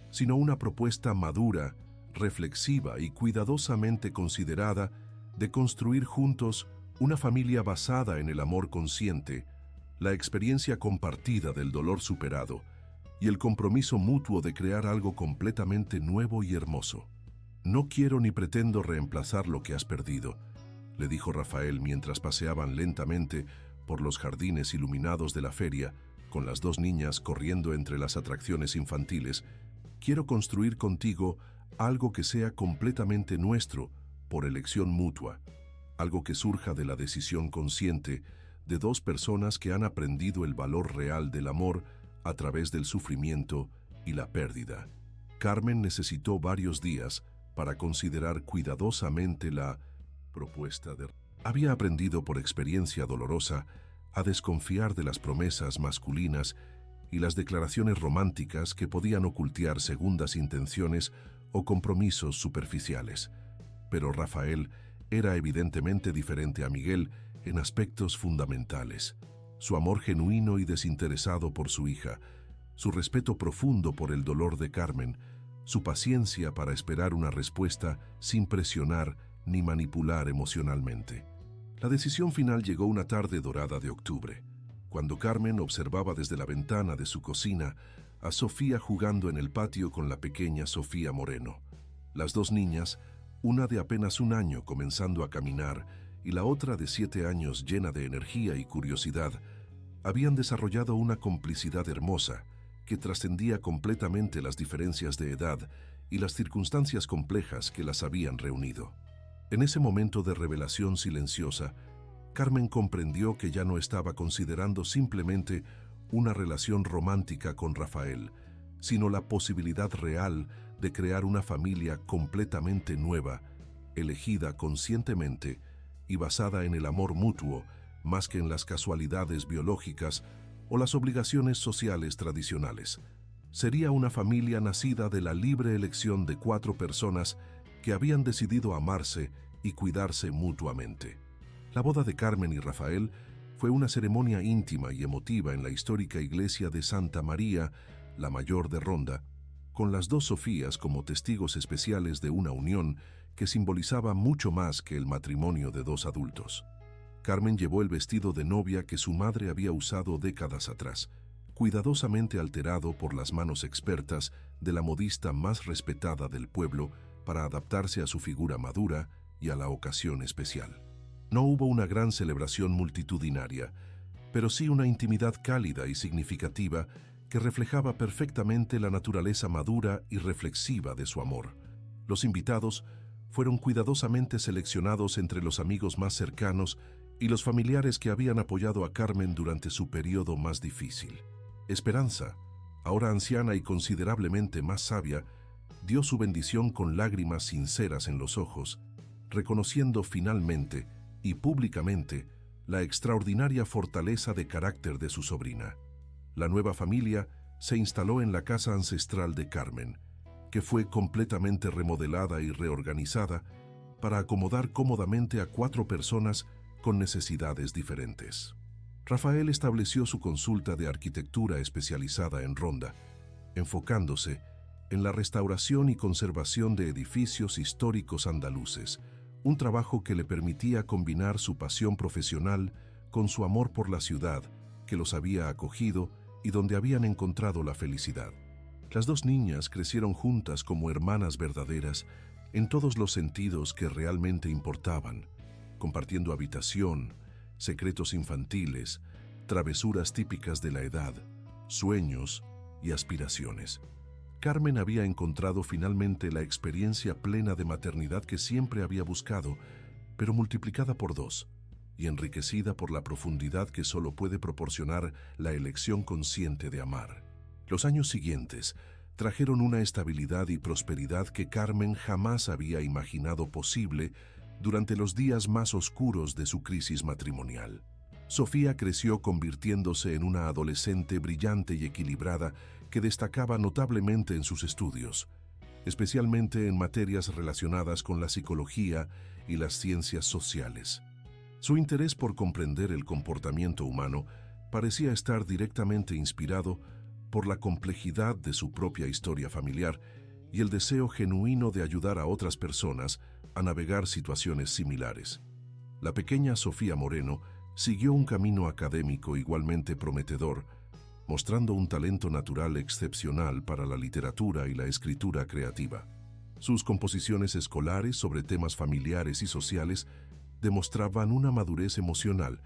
sino una propuesta madura, reflexiva y cuidadosamente considerada de construir juntos una familia basada en el amor consciente, la experiencia compartida del dolor superado y el compromiso mutuo de crear algo completamente nuevo y hermoso. «No quiero ni pretendo reemplazar lo que has perdido», le dijo Rafael mientras paseaban lentamente por los jardines iluminados de la feria, con las dos niñas corriendo entre las atracciones infantiles. «Quiero construir contigo algo que sea completamente nuestro, por elección mutua, algo que surja de la decisión consciente de dos personas que han aprendido el valor real del amor a través del sufrimiento y la pérdida». Carmen necesitó varios días para considerar cuidadosamente la propuesta de... Había aprendido por experiencia dolorosa a desconfiar de las promesas masculinas y las declaraciones románticas que podían ocultar segundas intenciones o compromisos superficiales. Pero Rafael era evidentemente diferente a Miguel en aspectos fundamentales. Su amor genuino y desinteresado por su hija, su respeto profundo por el dolor de Carmen, su paciencia para esperar una respuesta sin presionar ni manipular emocionalmente. La decisión final llegó una tarde dorada de octubre, cuando Carmen observaba desde la ventana de su cocina a Sofía jugando en el patio con la pequeña Sofía Moreno. Las dos niñas, una de apenas un año comenzando a caminar y la otra de 7 años llena de energía y curiosidad, habían desarrollado una complicidad hermosa que trascendía completamente las diferencias de edad y las circunstancias complejas que las habían reunido. En ese momento de revelación silenciosa, Carmen comprendió que ya no estaba considerando simplemente una relación romántica con Rafael, sino la posibilidad real de crear una familia completamente nueva, elegida conscientemente y basada en el amor mutuo más que en las casualidades biológicas o las obligaciones sociales tradicionales. Sería una familia nacida de la libre elección de 4 personas que habían decidido amarse y cuidarse mutuamente. La boda de Carmen y Rafael fue una ceremonia íntima y emotiva en la histórica iglesia de Santa María, la Mayor de Ronda, con las dos Sofías como testigos especiales de una unión que simbolizaba mucho más que el matrimonio de 2 adultos. Carmen llevó el vestido de novia que su madre había usado décadas atrás, cuidadosamente alterado por las manos expertas de la modista más respetada del pueblo para adaptarse a su figura madura y a la ocasión especial. No hubo una gran celebración multitudinaria, pero sí una intimidad cálida y significativa que reflejaba perfectamente la naturaleza madura y reflexiva de su amor. Los invitados fueron cuidadosamente seleccionados entre los amigos más cercanos y los familiares que habían apoyado a Carmen durante su periodo más difícil. Esperanza, ahora anciana y considerablemente más sabia, dio su bendición con lágrimas sinceras en los ojos, reconociendo finalmente y públicamente la extraordinaria fortaleza de carácter de su sobrina. La nueva familia se instaló en la casa ancestral de Carmen, que fue completamente remodelada y reorganizada para acomodar cómodamente a 4 personas con necesidades diferentes. Rafael estableció su consulta de arquitectura especializada en Ronda, enfocándose en la restauración y conservación de edificios históricos andaluces, un trabajo que le permitía combinar su pasión profesional con su amor por la ciudad que los había acogido y donde habían encontrado la felicidad. Las 2 niñas crecieron juntas como hermanas verdaderas en todos los sentidos que realmente importaban, compartiendo habitación, secretos infantiles, travesuras típicas de la edad, sueños y aspiraciones. Carmen había encontrado finalmente la experiencia plena de maternidad que siempre había buscado, pero multiplicada por 2 y enriquecida por la profundidad que solo puede proporcionar la elección consciente de amar. Los años siguientes trajeron una estabilidad y prosperidad que Carmen jamás había imaginado posible durante los días más oscuros de su crisis matrimonial. Sofía creció convirtiéndose en una adolescente brillante y equilibrada que destacaba notablemente en sus estudios, especialmente en materias relacionadas con la psicología y las ciencias sociales. Su interés por comprender el comportamiento humano parecía estar directamente inspirado por la complejidad de su propia historia familiar y el deseo genuino de ayudar a otras personas a navegar situaciones similares. La pequeña Sofía Moreno siguió un camino académico igualmente prometedor, mostrando un talento natural excepcional para la literatura y la escritura creativa. Sus composiciones escolares sobre temas familiares y sociales demostraban una madurez emocional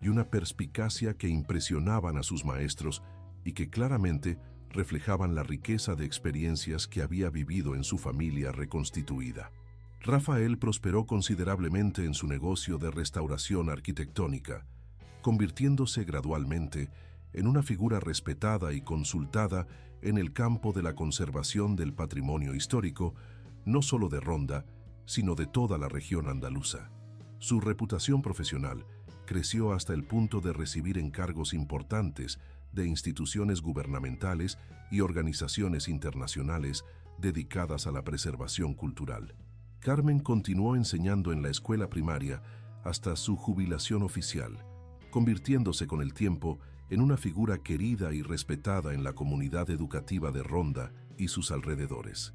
y una perspicacia que impresionaban a sus maestros y que claramente reflejaban la riqueza de experiencias que había vivido en su familia reconstituida. Rafael prosperó considerablemente en su negocio de restauración arquitectónica, convirtiéndose gradualmente en una figura respetada y consultada en el campo de la conservación del patrimonio histórico, no solo de Ronda, sino de toda la región andaluza. Su reputación profesional creció hasta el punto de recibir encargos importantes de instituciones gubernamentales y organizaciones internacionales dedicadas a la preservación cultural. Carmen continuó enseñando en la escuela primaria hasta su jubilación oficial, convirtiéndose con el tiempo en una figura querida y respetada en la comunidad educativa de Ronda y sus alrededores.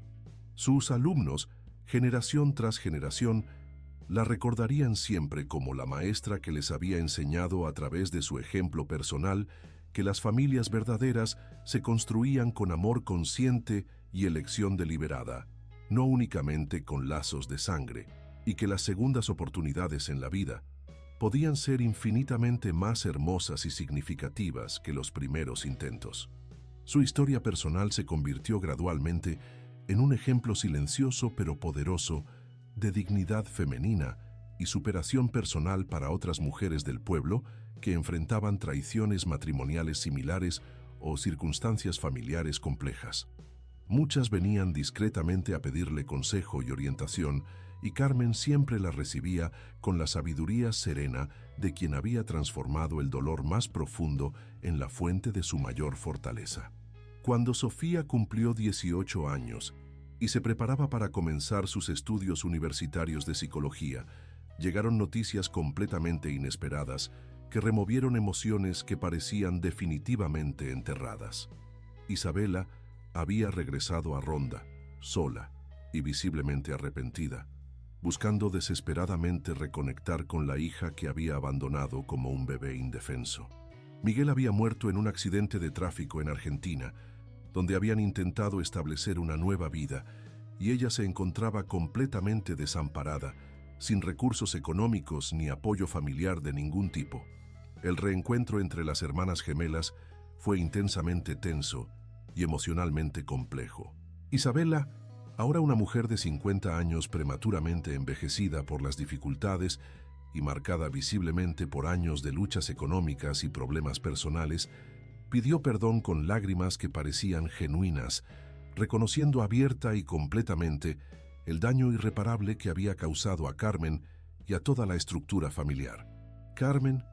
Sus alumnos, generación tras generación, la recordarían siempre como la maestra que les había enseñado a través de su ejemplo personal que las familias verdaderas se construían con amor consciente y elección deliberada, no únicamente con lazos de sangre, y que las segundas oportunidades en la vida podían ser infinitamente más hermosas y significativas que los primeros intentos. Su historia personal se convirtió gradualmente en un ejemplo silencioso pero poderoso de dignidad femenina y superación personal para otras mujeres del pueblo que enfrentaban traiciones matrimoniales similares o circunstancias familiares complejas. Muchas venían discretamente a pedirle consejo y orientación, y Carmen siempre la recibía con la sabiduría serena de quien había transformado el dolor más profundo en la fuente de su mayor fortaleza. Cuando Sofía cumplió 18 años y se preparaba para comenzar sus estudios universitarios de psicología, llegaron noticias completamente inesperadas que removieron emociones que parecían definitivamente enterradas. Isabela había regresado a Ronda, sola y visiblemente arrepentida, buscando desesperadamente reconectar con la hija que había abandonado como un bebé indefenso. Miguel había muerto en un accidente de tráfico en Argentina, donde habían intentado establecer una nueva vida, y ella se encontraba completamente desamparada, sin recursos económicos ni apoyo familiar de ningún tipo. El reencuentro entre las hermanas gemelas fue intensamente tenso y emocionalmente complejo. Isabela, ahora una mujer de 50 años prematuramente envejecida por las dificultades y marcada visiblemente por años de luchas económicas y problemas personales, pidió perdón con lágrimas que parecían genuinas, reconociendo abierta y completamente el daño irreparable que había causado a Carmen y a toda la estructura familiar. Carmen,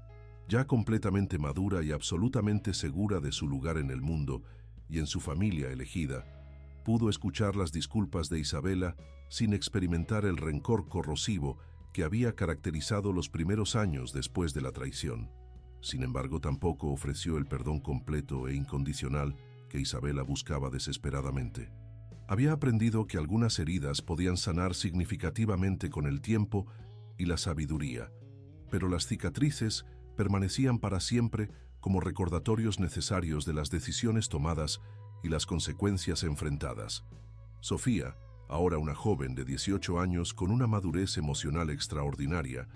ya completamente madura y absolutamente segura de su lugar en el mundo y en su familia elegida, pudo escuchar las disculpas de Isabela sin experimentar el rencor corrosivo que había caracterizado los primeros años después de la traición. Sin embargo, tampoco ofreció el perdón completo e incondicional que Isabela buscaba desesperadamente. Había aprendido que algunas heridas podían sanar significativamente con el tiempo y la sabiduría, pero las cicatrices permanecían para siempre como recordatorios necesarios de las decisiones tomadas y las consecuencias enfrentadas. Sofía, ahora una joven de 18 años con una madurez emocional extraordinaria,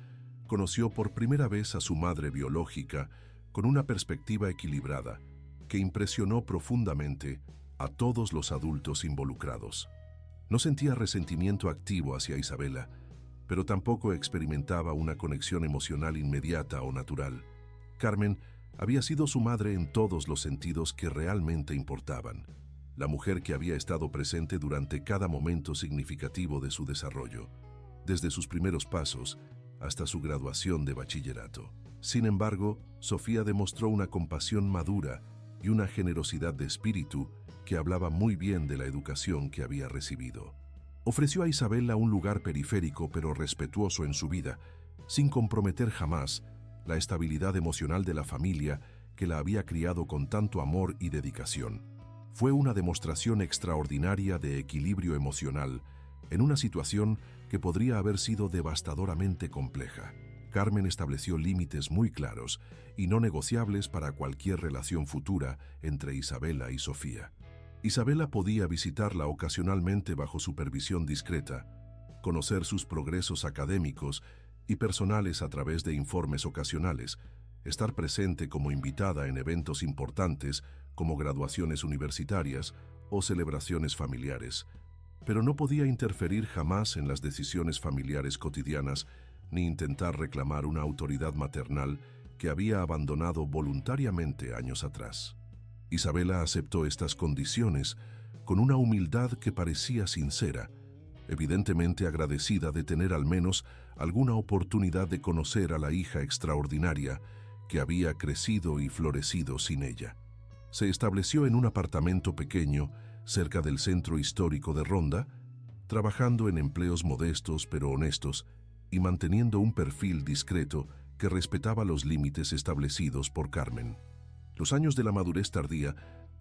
conoció por primera vez a su madre biológica con una perspectiva equilibrada que impresionó profundamente a todos los adultos involucrados. No sentía resentimiento activo hacia Isabela, pero tampoco experimentaba una conexión emocional inmediata o natural. Carmen había sido su madre en todos los sentidos que realmente importaban, la mujer que había estado presente durante cada momento significativo de su desarrollo, desde sus primeros pasos hasta su graduación de bachillerato. Sin embargo, Sofía demostró una compasión madura y una generosidad de espíritu que hablaba muy bien de la educación que había recibido. Ofreció a Isabela un lugar periférico pero respetuoso en su vida, sin comprometer jamás la estabilidad emocional de la familia que la había criado con tanto amor y dedicación. Fue una demostración extraordinaria de equilibrio emocional en una situación que podría haber sido devastadoramente compleja. Carmen estableció límites muy claros y no negociables para cualquier relación futura entre Isabela y Sofía. Isabela podía visitarla ocasionalmente bajo supervisión discreta, conocer sus progresos académicos y personales a través de informes ocasionales, estar presente como invitada en eventos importantes como graduaciones universitarias o celebraciones familiares, pero no podía interferir jamás en las decisiones familiares cotidianas ni intentar reclamar una autoridad maternal que había abandonado voluntariamente años atrás. Isabela aceptó estas condiciones con una humildad que parecía sincera, evidentemente agradecida de tener al menos alguna oportunidad de conocer a la hija extraordinaria que había crecido y florecido sin ella. Se estableció en un apartamento pequeño cerca del centro histórico de Ronda, trabajando en empleos modestos pero honestos y manteniendo un perfil discreto que respetaba los límites establecidos por Carmen. Los años de la madurez tardía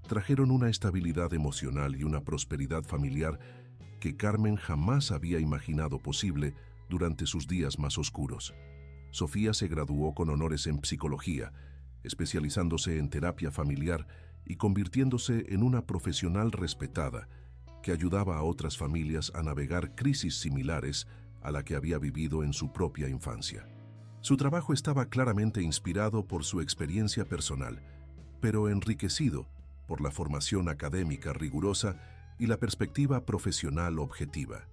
trajeron una estabilidad emocional y una prosperidad familiar que Carmen jamás había imaginado posible durante sus días más oscuros. Sofía se graduó con honores en psicología, especializándose en terapia familiar y convirtiéndose en una profesional respetada que ayudaba a otras familias a navegar crisis similares a la que había vivido en su propia infancia. Su trabajo estaba claramente inspirado por su experiencia personal, pero enriquecido por la formación académica rigurosa y la perspectiva profesional objetiva.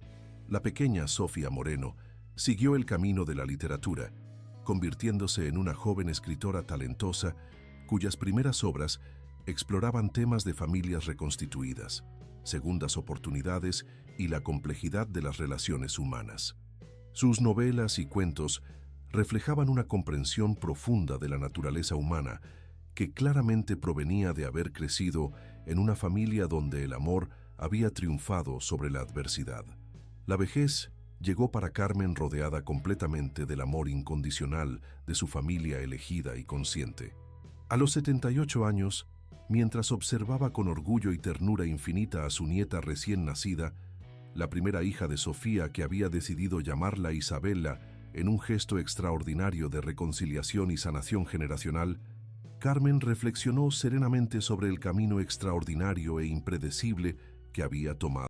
La pequeña Sofía Moreno siguió el camino de la literatura, convirtiéndose en una joven escritora talentosa cuyas primeras obras exploraban temas de familias reconstituidas, segundas oportunidades y la complejidad de las relaciones humanas. Sus novelas y cuentos reflejaban una comprensión profunda de la naturaleza humana que claramente provenía de haber crecido en una familia donde el amor había triunfado sobre la adversidad. La vejez llegó para Carmen rodeada completamente del amor incondicional de su familia elegida y consciente. A los 78 años, mientras observaba con orgullo y ternura infinita a su nieta recién nacida, la primera hija de Sofía que había decidido llamarla Isabela en un gesto extraordinario de reconciliación y sanación generacional, Carmen reflexionó serenamente sobre el camino extraordinario e impredecible que había tomado.